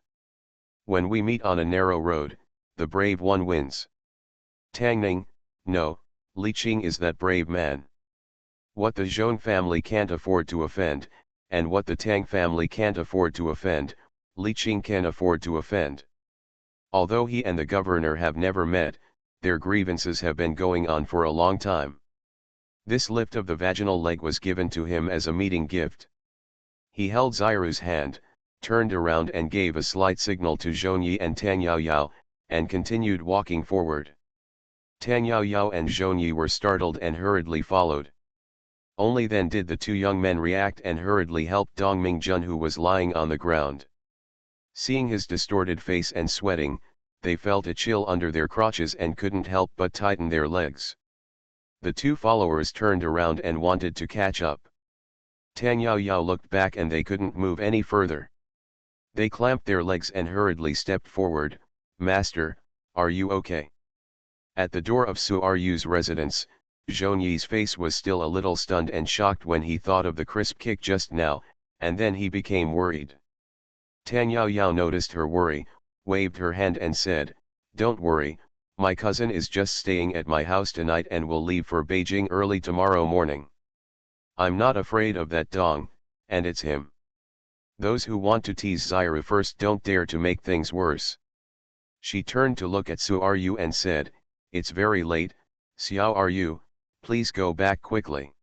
"When we meet on a narrow road, the brave one wins." Tang Ning, no, Li Qing is that brave man. What the Zhong family can't afford to offend, and what the Tang family can't afford to offend, Li Qing can afford to offend. Although he and the governor have never met, their grievances have been going on for a long time. This lift of the vaginal leg was given to him as a meeting gift. He held Xiru's hand, turned around and gave a slight signal to Zhong Yi and Tang Yao Yao, and continued walking forward. Tang Yao Yao and Zhong Yi were startled and hurriedly followed. Only then did the two young men react and hurriedly helped Dong Mingjun, who was lying on the ground. Seeing his distorted face and sweating, they felt a chill under their crotches and couldn't help but tighten their legs. The two followers turned around and wanted to catch up. Tang Yao Yao looked back and they couldn't move any further. They clamped their legs and hurriedly stepped forward. "Master, are you okay?" At the door of Suaryu's residence, Zhong Yi's face was still a little stunned and shocked when he thought of the crisp kick just now, and then he became worried. Tang Yao Yao noticed her worry, waved her hand and said, "Don't worry, my cousin is just staying at my house tonight and will leave for Beijing early tomorrow morning. I'm not afraid of that Dong, and it's him. Those who want to tease Xiru first don't dare to make things worse." She turned to look at Suaryu and said, "It's very late, Xiaoyu, please go back quickly."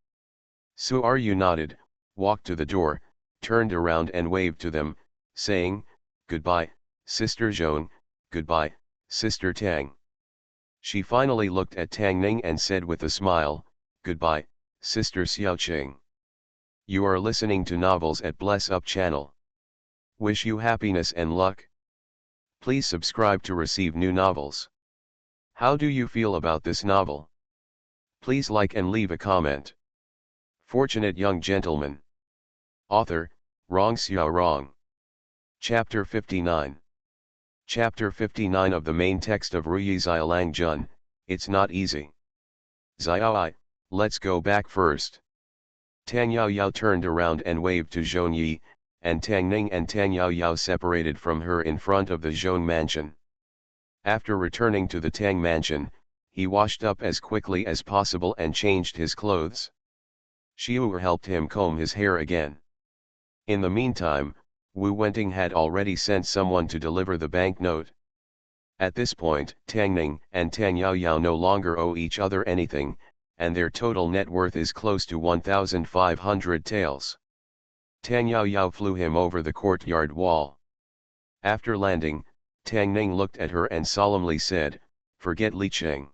Suaryu nodded, walked to the door, turned around and waved to them, saying, "Goodbye, Sister Zhong, goodbye, Sister Tang." She finally looked at Tang Ning and said with a smile, "Goodbye, Sister Xiaoqing." You are listening to Novels at Bless Up channel. Wish you happiness and luck. Please subscribe to receive new novels. How do you feel about this novel? Please like and leave a comment. Fortunate Young Gentleman. Author, Rong Xiao Rong. Chapter 59. Chapter 59 of the main text of Ruyi Xiaolang Jun, it's not easy. Xiaoi, let's go back first. Tang Yaoyao turned around and waved to Zhong Yi, and Tang Ning and Tang Yaoyao separated from her in front of the Zhong mansion. After returning to the Tang mansion, he washed up as quickly as possible and changed his clothes. Xiu helped him comb his hair again. In the meantime, Wu Wenting had already sent someone to deliver the banknote. At this point, Tang Ning and Tang Yaoyao no longer owe each other anything, and their total net worth is close to 1,500 taels. Tang Yaoyao flew him over the courtyard wall. After landing, Tang Ning looked at her and solemnly said, "Forget Li Cheng."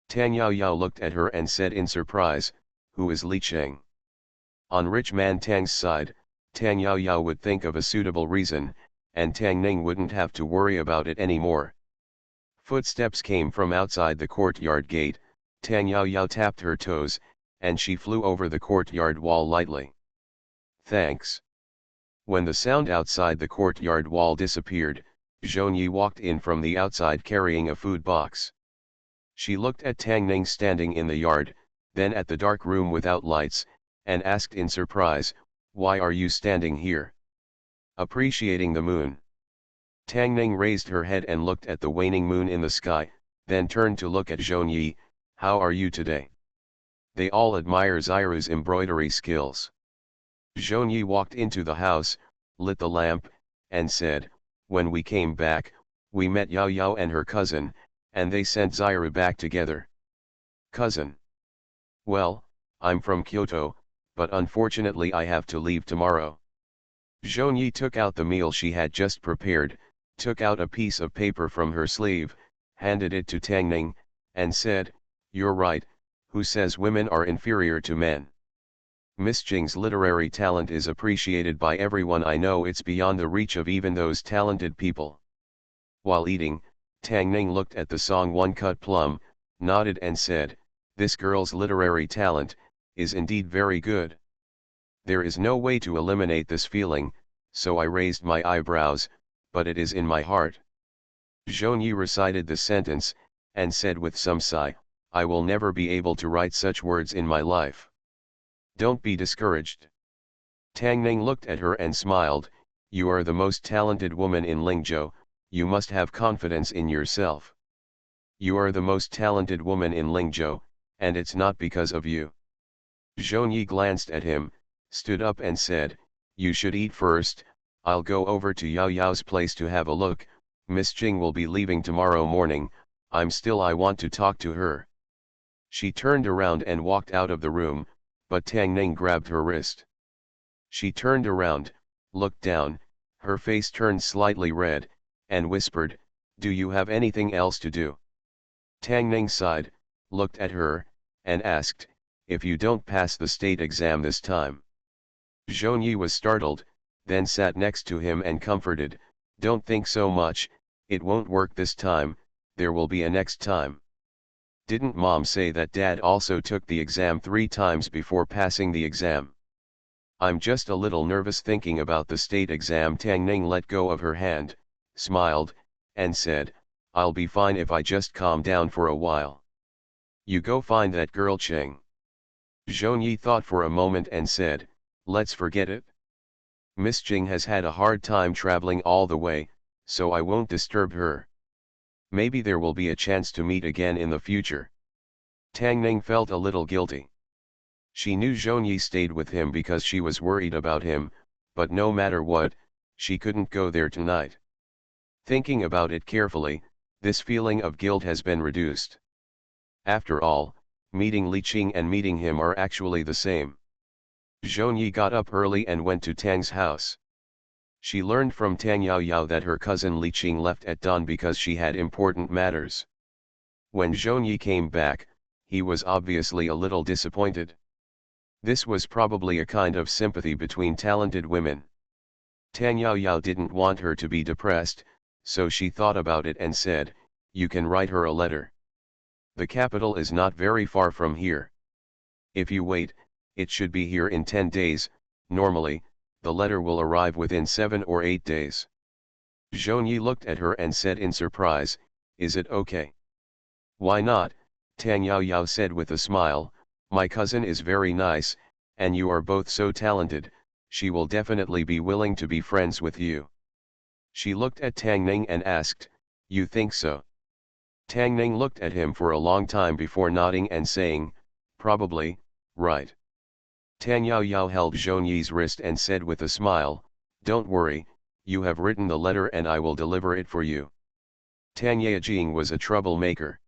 Tang Yaoyao looked at her and said in surprise, "Who is Li Cheng?" On rich man Tang's side, Tang Yaoyao would think of a suitable reason, and Tang Ning wouldn't have to worry about it anymore. Footsteps came from outside the courtyard gate. Tang Yaoyao tapped her toes, and she flew over the courtyard wall lightly. "Thanks." When the sound outside the courtyard wall disappeared, Zhong Yi walked in from the outside carrying a food box. She looked at Tang Ning standing in the yard, then at the dark room without lights, and asked in surprise, "Why are you standing here?" "Appreciating the moon." Tang Ning raised her head and looked at the waning moon in the sky, then turned to look at Zhong Yi. "How are you today?" They all admire Xiru's embroidery skills. Zhong Yi walked into the house, lit the lamp, and said, "When we came back, we met Yao Yao and her cousin, and they sent Xiru back together." "Cousin?" "Well, I'm from Kyoto, but unfortunately I have to leave tomorrow." Zhong Yi took out the meal she had just prepared, took out a piece of paper from her sleeve, handed it to Tang Ning, and said, "You're right, who says women are inferior to men? Miss Jing's literary talent is appreciated by everyone. I know it's beyond the reach of even those talented people." While eating, Tang Ning looked at the song One Cut Plum, nodded and said, "This girl's literary talent is indeed very good. There is no way to eliminate this feeling, so I raised my eyebrows, but it is in my heart." Zhong Yi recited the sentence, and said with some sigh, "I will never be able to write such words in my life." "Don't be discouraged." Tang Ning looked at her and smiled, "You are the most talented woman in Lingzhou, you must have confidence in yourself. You are the most talented woman in Lingzhou, and it's not because of you." Zhong Yi glanced at him, stood up and said, "You should eat first. I'll go over to Yao Yao's place to have a look. Miss Jing will be leaving tomorrow morning. I want to talk to her." She turned around and walked out of the room, but Tang Ning grabbed her wrist. She turned around, looked down, her face turned slightly red, and whispered, "Do you have anything else to do?" Tang Ning sighed, looked at her, and asked, "If you don't pass the state exam this time?" Zhong Yi was startled, then sat next to him and comforted, "Don't think so much, it won't work this time, there will be a next time. Didn't Mom say that Dad also took the exam 3 times before passing the exam? I'm just a little nervous thinking about the state exam." Tang Ning let go of her hand, smiled, and said, "I'll be fine if I just calm down for a while. You go find that girl Cheng." Zhong Yi thought for a moment and said, "Let's forget it. Miss Jing has had a hard time traveling all the way, so I won't disturb her. Maybe there will be a chance to meet again in the future." Tang Ning felt a little guilty. She knew Zhong Yi stayed with him because she was worried about him, but no matter what, she couldn't go there tonight. Thinking about it carefully, this feeling of guilt has been reduced. After all, meeting Li Qing and meeting him are actually the same. Zhong Yi got up early and went to Tang's house. She learned from Tang Yaoyao that her cousin Li Qing left at dawn because she had important matters. When Zhong Yi came back, he was obviously a little disappointed. This was probably a kind of sympathy between talented women. Tang Yaoyao didn't want her to be depressed, so she thought about it and said, "You can write her a letter. The capital is not very far from here. If you wait, it should be here in 10 days, normally, the letter will arrive within 7 or 8 days." Zhongyi looked at her and said in surprise, "Is it okay?" "Why not?" Tang Yao Yao said with a smile, "My cousin is very nice, and you are both so talented, she will definitely be willing to be friends with you." She looked at Tang Ning and asked, "You think so?" Tang Ning looked at him for a long time before nodding and saying, "Probably, right." Tang Yao Yao held Zhongyi's wrist and said with a smile, "Don't worry, you have written the letter and I will deliver it for you." Tang Yajing was a troublemaker.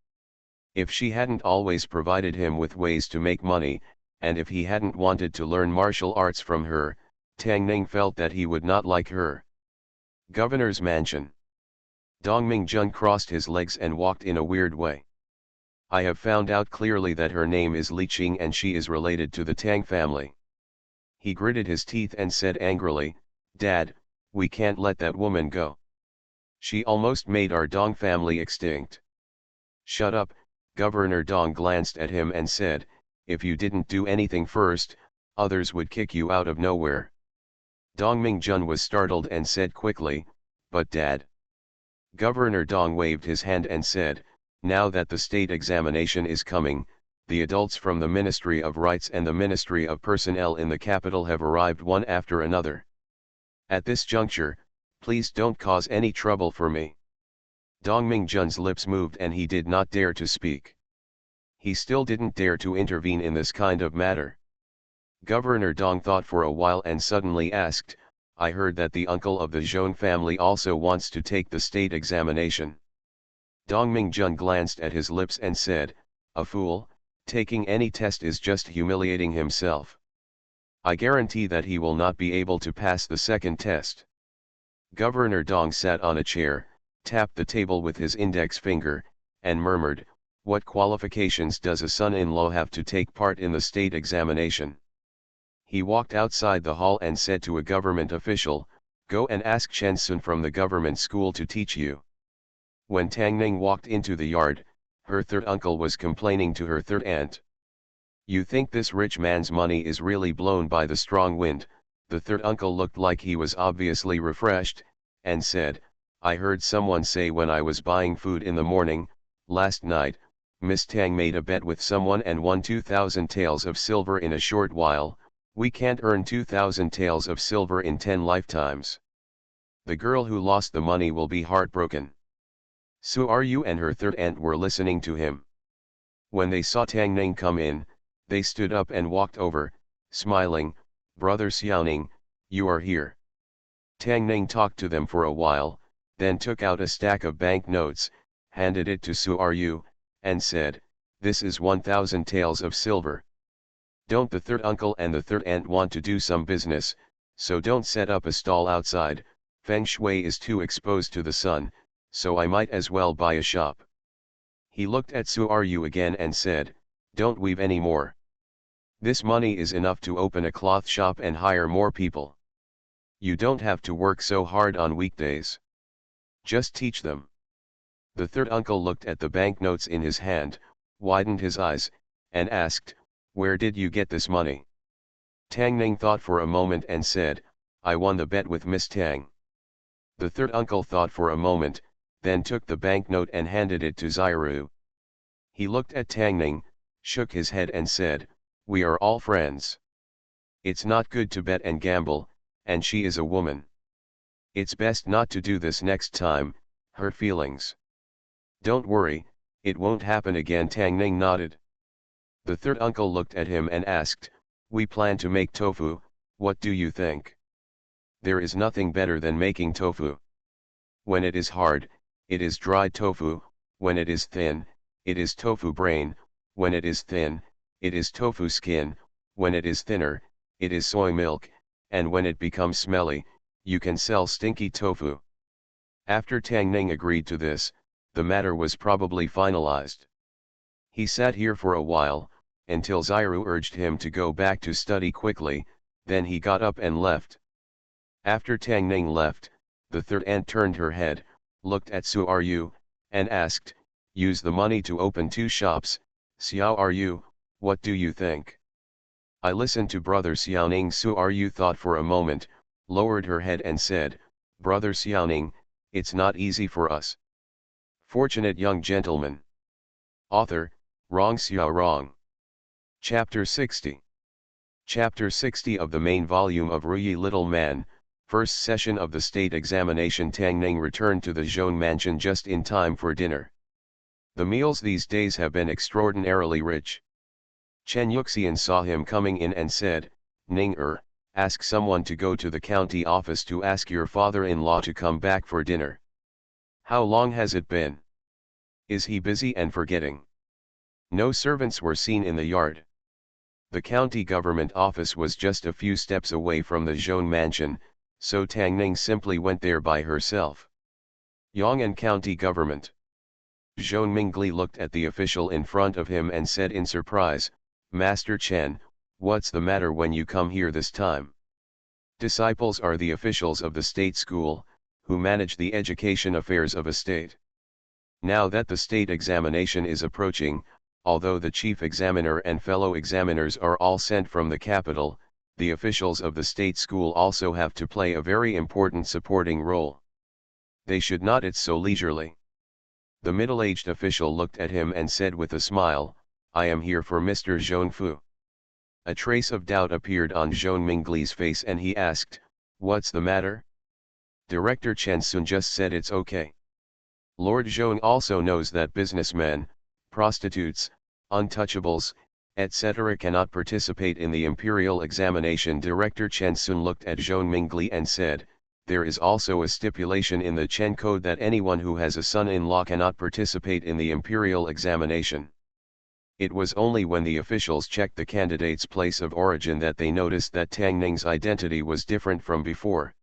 If she hadn't always provided him with ways to make money, and if he hadn't wanted to learn martial arts from her, Tang Ning felt that he would not like her. Governor's mansion. Dong Mingjun crossed his legs and walked in a weird way. "I have found out clearly that her name is Li Qing and she is related to the Tang family." He gritted his teeth and said angrily, "Dad, we can't let that woman go. She almost made our Dong family extinct." "Shut up," Governor Dong glanced at him and said, "If you didn't do anything first, others would kick you out of nowhere." Dong Mingjun was startled and said quickly, "But Dad." Governor Dong waved his hand and said, "Now that the state examination is coming, the adults from the Ministry of Rights and the Ministry of Personnel in the capital have arrived one after another. At this juncture, please don't cause any trouble for me." Dong Mingjun's lips moved and he did not dare to speak. He still didn't dare to intervene in this kind of matter. Governor Dong thought for a while and suddenly asked, "I heard that the uncle of the Zhong family also wants to take the state examination." Dong Mingjun glanced at his lips and said, "A fool, taking any test is just humiliating himself. I guarantee that he will not be able to pass the second test." Governor Dong sat on a chair, tapped the table with his index finger, and murmured, "What qualifications does a son-in-law have to take part in the state examination?" He walked outside the hall and said to a government official, "Go and ask Chen Sun from the government school to teach you." When Tang Ning walked into the yard, her third uncle was complaining to her third aunt. "You think this rich man's money is really blown by the strong wind?" The third uncle looked like he was obviously refreshed, and said, "I heard someone say when I was buying food in the morning, last night, Miss Tang made a bet with someone and won 2,000 taels of silver in a short while. We can't earn 2,000 taels of silver in 10 lifetimes. The girl who lost the money will be heartbroken." Su Ryu and her third aunt were listening to him. When they saw Tang Ning come in, they stood up and walked over, smiling, "Brother Xiaoning, you are here." Tang Ning talked to them for a while, then took out a stack of bank notes, handed it to Su Ryu, and said, "This is 1,000 taels of silver. Don't the third uncle and the third aunt want to do some business, so don't set up a stall outside. Feng Shui is too exposed to the sun, so I might as well buy a shop." He looked at Su Ryu again and said, "Don't weave any more. This money is enough to open a cloth shop and hire more people. You don't have to work so hard on weekdays. Just teach them." The third uncle looked at the banknotes in his hand, widened his eyes, and asked, "Where did you get this money?" Tang Ning thought for a moment and said, "I won the bet with Miss Tang." The third uncle thought for a moment, then took the banknote and handed it to Xiru. He looked at Tang Ning, shook his head and said, "We are all friends. It's not good to bet and gamble, and she is a woman. It's best not to do this next time, her feelings." "Don't worry, it won't happen again." Tang Ning nodded. The third uncle looked at him and asked, "We plan to make tofu, what do you think?" "There is nothing better than making tofu. When it is hard, it is dried tofu; when it is thin, it is tofu brain; when it is thin, it is tofu skin; when it is thinner, it is soy milk, and when it becomes smelly, you can sell stinky tofu." After Tang Ning agreed to this, the matter was probably finalized. He sat here for a while, until Xiru urged him to go back to study quickly, then he got up and left. After Tang Ning left, the third aunt turned her head, looked at Su Ryu, and asked, "Use the money to open 2 shops, Xiao Ryu, what do you think?" "I listened to Brother Xiaoning." Su Ryu thought for a moment, lowered her head and said, "Brother Xiaoning, it's not easy for us. Fortunate young gentleman. Author, Rong Xiao Rong. Chapter 60. Chapter 60 of the main volume of Ruyi Little Man, first session of the state examination. Tang Ning returned to the Zhong mansion just in time for dinner. The meals these days have been extraordinarily rich. Chen Yuxian saw him coming in and said, Ning ask someone to go to the county office to ask your father-in-law to come back for dinner. How long has it been? Is he busy and forgetting? No servants were seen in the yard. The county government office was just a few steps away from the Zhong mansion, so Tang Ning simply went there by herself. Yong'an County Government. Zhong Mingli looked at the official in front of him and said in surprise, Master Chen, what's the matter when you come here this time? Disciples are the officials of the state school, who manage the education affairs of a state. Now that the state examination is approaching, although the chief examiner and fellow examiners are all sent from the capital, the officials of the state school also have to play a very important supporting role. They should not sit so leisurely. The middle-aged official looked at him and said with a smile, I am here for Mr. Zhongfu. A trace of doubt appeared on Zhong Mingli's face and he asked, what's the matter? Director Chen Sun just said it's okay. Lord Zhong also knows that businessmen, prostitutes, untouchables, etc. cannot participate in the imperial examination. Director Chen Sun looked at Zhong Mingli and said, there is also a stipulation in the Chen Code that anyone who has a son-in-law cannot participate in the imperial examination. It was only when the officials checked the candidate's place of origin that they noticed that Tang Ning's identity was different from before.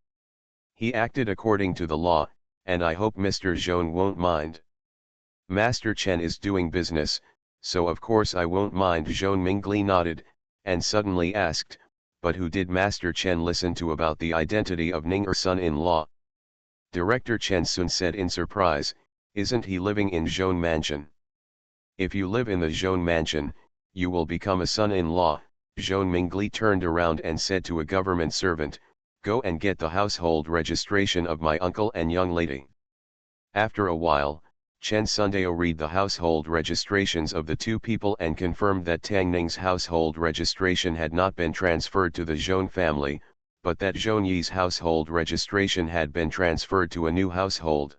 He acted according to the law, and I hope Mr. Zhong won't mind. Master Chen is doing business, so of course I won't mind. Zhong Mingli nodded, and suddenly asked, but who did Master Chen listen to about the identity of Ning's son-in-law? Director Chen Sun said in surprise, isn't he living in Zhong mansion? If you live in the Zhong mansion, you will become a son-in-law. Zhong Mingli turned around and said to a government servant, go and get the household registration of my uncle and young lady. After a while, Chen Sundao read the household registrations of the two people and confirmed that Tang Ning's household registration had not been transferred to the Zhong family, but that Zhong Yi's household registration had been transferred to a new household.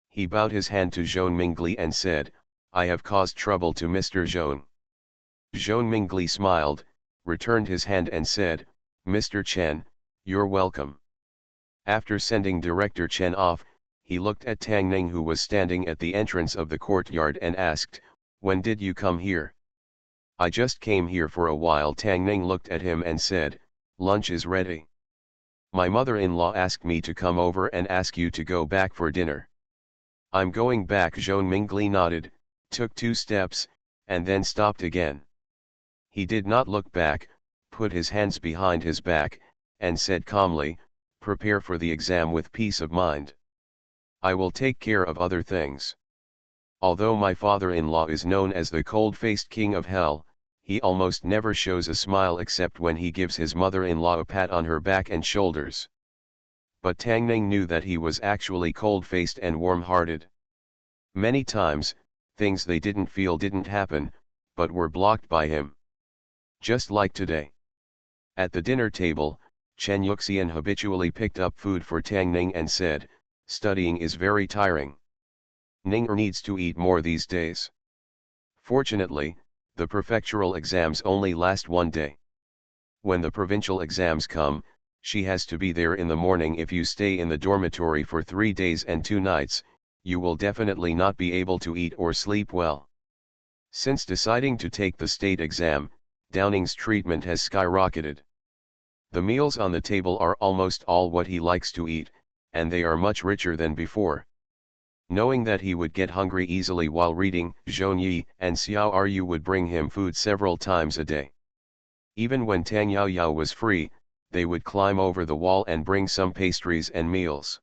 He bowed his hand to Zhong Mingli and said, I have caused trouble to Mr. Zhong. Zhong Mingli smiled, returned his hand and said, Mr. Chen, you're welcome. After sending Director Chen off, he looked at Tang Ning who was standing at the entrance of the courtyard and asked, when did you come here? I just came here for a while. Tang Ning looked at him and said, lunch is ready. My mother-in-law asked me to come over and ask you to go back for dinner. I'm going back. Zhong Mingli nodded, took 2 steps, and then stopped again. He did not look back, put his hands behind his back, and said calmly, prepare for the exam with peace of mind. I will take care of other things. Although my father-in-law is known as the cold-faced king of hell, he almost never shows a smile except when he gives his mother-in-law a pat on her back and shoulders. But Tang Ning knew that he was actually cold-faced and warm-hearted. Many times, things they didn't feel didn't happen, but were blocked by him. Just like today. At the dinner table, Chen Yuxian habitually picked up food for Tang Ning and said, studying is very tiring. Ning needs to eat more these days. Fortunately, the prefectural exams only last 1 day. When the provincial exams come, she has to be there in the morning. If you stay in the dormitory for 3 days and 2 nights, you will definitely not be able to eat or sleep well. Since deciding to take the state exam, Downing's treatment has skyrocketed. The meals on the table are almost all what he likes to eat, and they are much richer than before. Knowing that he would get hungry easily while reading, Zhong Yi and Xiao Ru would bring him food several times a day. Even when Tang Yao Yao was free, they would climb over the wall and bring some pastries and meals.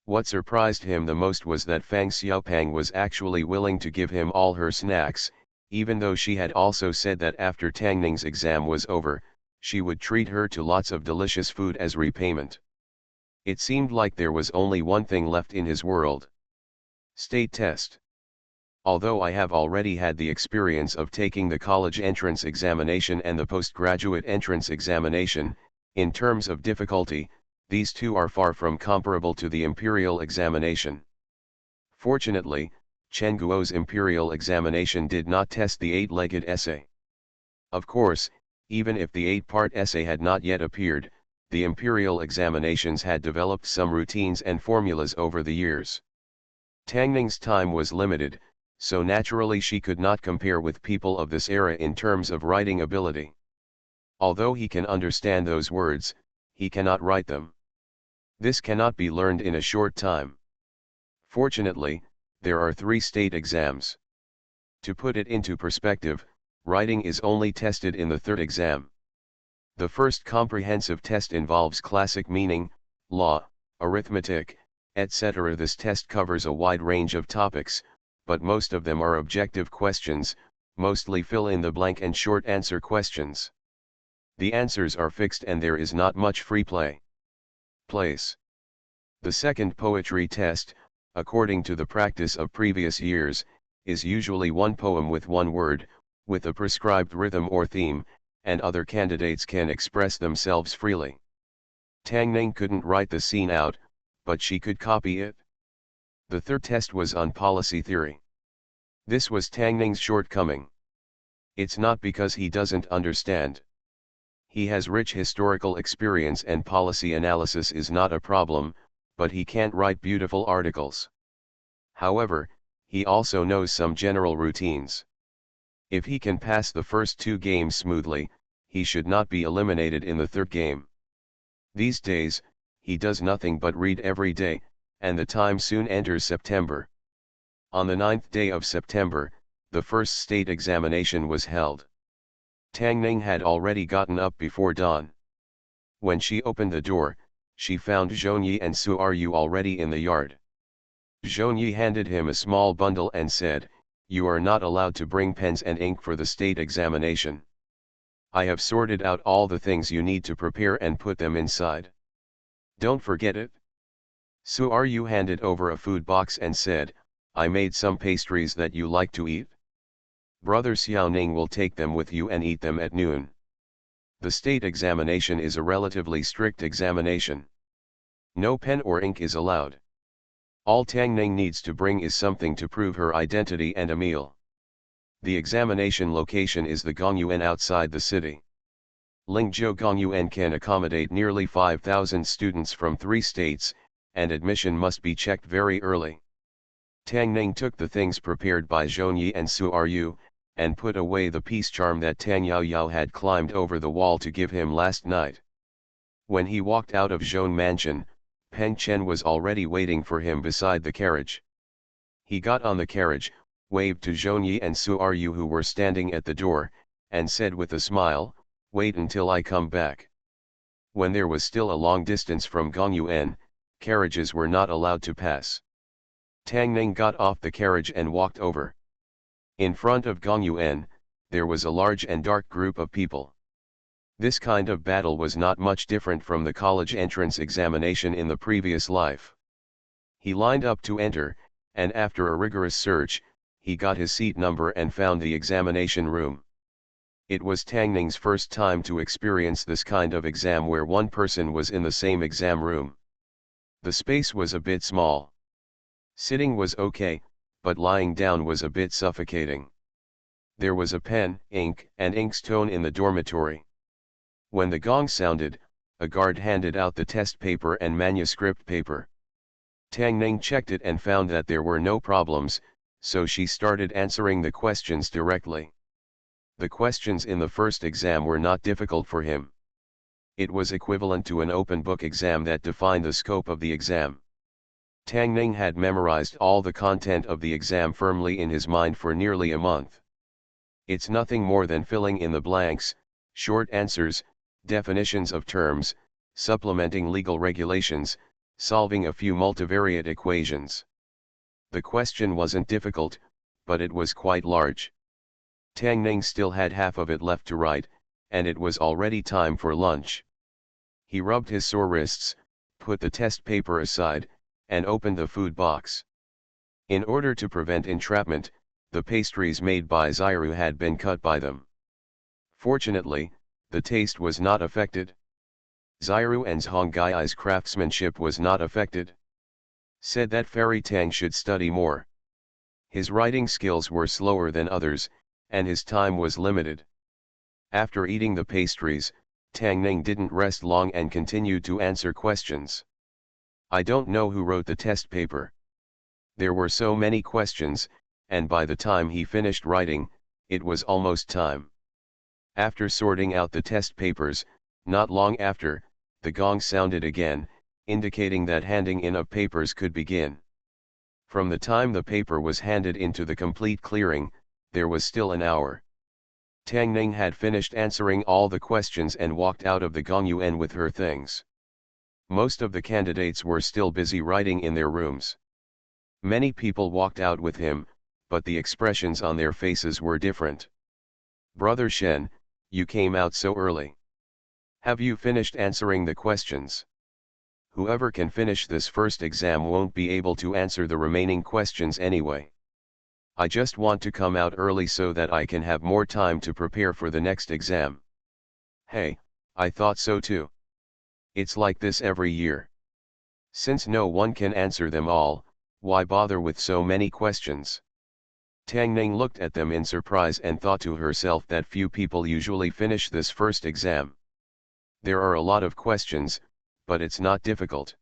What surprised him the most was that Fang Xiaopang was actually willing to give him all her snacks, even though she had also said that after Tang Ning's exam was over, she would treat her to lots of delicious food as repayment. It seemed like there was only one thing left in his world. State test. Although I have already had the experience of taking the college entrance examination and the postgraduate entrance examination, in terms of difficulty, these two are far from comparable to the imperial examination. Fortunately, Chen Guo's imperial examination did not test the 8-legged essay. Of course, even if the 8-part essay had not yet appeared, the imperial examinations had developed some routines and formulas over the years. Tang Ning's time was limited, so naturally she could not compare with people of this era in terms of writing ability. Although he can understand those words, he cannot write them. This cannot be learned in a short time. Fortunately, there are 3 state exams. To put it into perspective, writing is only tested in the 3rd exam. The first comprehensive test involves classic meaning, law, arithmetic, etc. This test covers a wide range of topics, but most of them are objective questions, mostly fill-in-the-blank and short answer questions. The answers are fixed and there is not much free play. Place. The second poetry test, according to the practice of previous years, is usually one poem with one word, with a prescribed rhythm or theme, and other candidates can express themselves freely. Tang Ning couldn't write the scene out, but she could copy it. The third test was on policy theory. This was Tang Ning's shortcoming. It's not because he doesn't understand. He has rich historical experience and policy analysis is not a problem, but he can't write beautiful articles. However, he also knows some general routines. If he can pass the first 2 games smoothly, he should not be eliminated in the 3rd game. These days, he does nothing but read every day, and the time soon enters September. On the 9th day of September, the first state examination was held. Tang Ning had already gotten up before dawn. When she opened the door, she found Zhongyi and Su Ryu already in the yard. Zhongyi handed him a small bundle and said, "You are not allowed to bring pens and ink for the state examination. I have sorted out all the things you need to prepare and put them inside. Don't forget it." Su Ryu handed over a food box and said, "I made some pastries that you like to eat. Brother Xiao Ning will take them with you and eat them at noon." The state examination is a relatively strict examination. No pen or ink is allowed. All Tang Ning needs to bring is something to prove her identity and a meal. The examination location is the Gongyuan outside the city. Lingzhou Gongyuan can accommodate nearly 5,000 students from 3 states, and admission must be checked very early. Tang Ning took the things prepared by Zhongyi and Su Ryu, and put away the peace charm that Tang Yaoyao had climbed over the wall to give him last night. When he walked out of Zhong Mansion, Peng Chen was already waiting for him beside the carriage. He got on the carriage, waved to Zhongyi and Su Ryu who were standing at the door, and said with a smile, "Wait until I come back." When there was still a long distance from Gongyuan, carriages were not allowed to pass. Tang Ning got off the carriage and walked over. In front of Gongyuan, there was a large and dark group of people. This kind of battle was not much different from the college entrance examination in the previous life. He lined up to enter, and after a rigorous search, he got his seat number and found the examination room. It was Tang Ning's first time to experience this kind of exam where one person was in the same exam room. The space was a bit small. Sitting was okay, but lying down was a bit suffocating. There was a pen, ink, and inkstone in the dormitory. When the gong sounded, a guard handed out the test paper and manuscript paper. Tang Ning checked it and found that there were no problems, so she started answering the questions directly. The questions in the first exam were not difficult for him. It was equivalent to an open book exam that defined the scope of the exam. Tang Ning had memorized all the content of the exam firmly in his mind for nearly a month. It's nothing more than filling in the blanks, short answers, definitions of terms, supplementing legal regulations, solving a few multivariate equations. The question wasn't difficult, but it was quite large. Tang Ning still had half of it left to write, and it was already time for lunch. He rubbed his sore wrists, put the test paper aside, and opened the food box. In order to prevent entrapment, the pastries made by Xiru had been cut by them. Fortunately, the taste was not affected. Xiru and Zhonggai's craftsmanship was not affected. Said that Fairy Tang should study more. His writing skills were slower than others, and his time was limited. After eating the pastries, Tang Ning didn't rest long and continued to answer questions. I don't know who wrote the test paper. There were so many questions, and by the time he finished writing, it was almost time. After sorting out the test papers, not long after, the gong sounded again, indicating that handing in of papers could begin. From the time the paper was handed into the complete clearing, there was still an hour. Tang Ning had finished answering all the questions and walked out of the Gongyuan with her things. Most of the candidates were still busy writing in their rooms. Many people walked out with him, but the expressions on their faces were different. Brother Shen, you came out so early. Have you finished answering the questions? Whoever can finish this first exam won't be able to answer the remaining questions anyway. I just want to come out early so that I can have more time to prepare for the next exam. Hey, I thought so too. It's like this every year. Since no one can answer them all, why bother with so many questions? Tang Ning looked at them in surprise and thought to herself that few people usually finish this first exam. There are a lot of questions, but it's not difficult.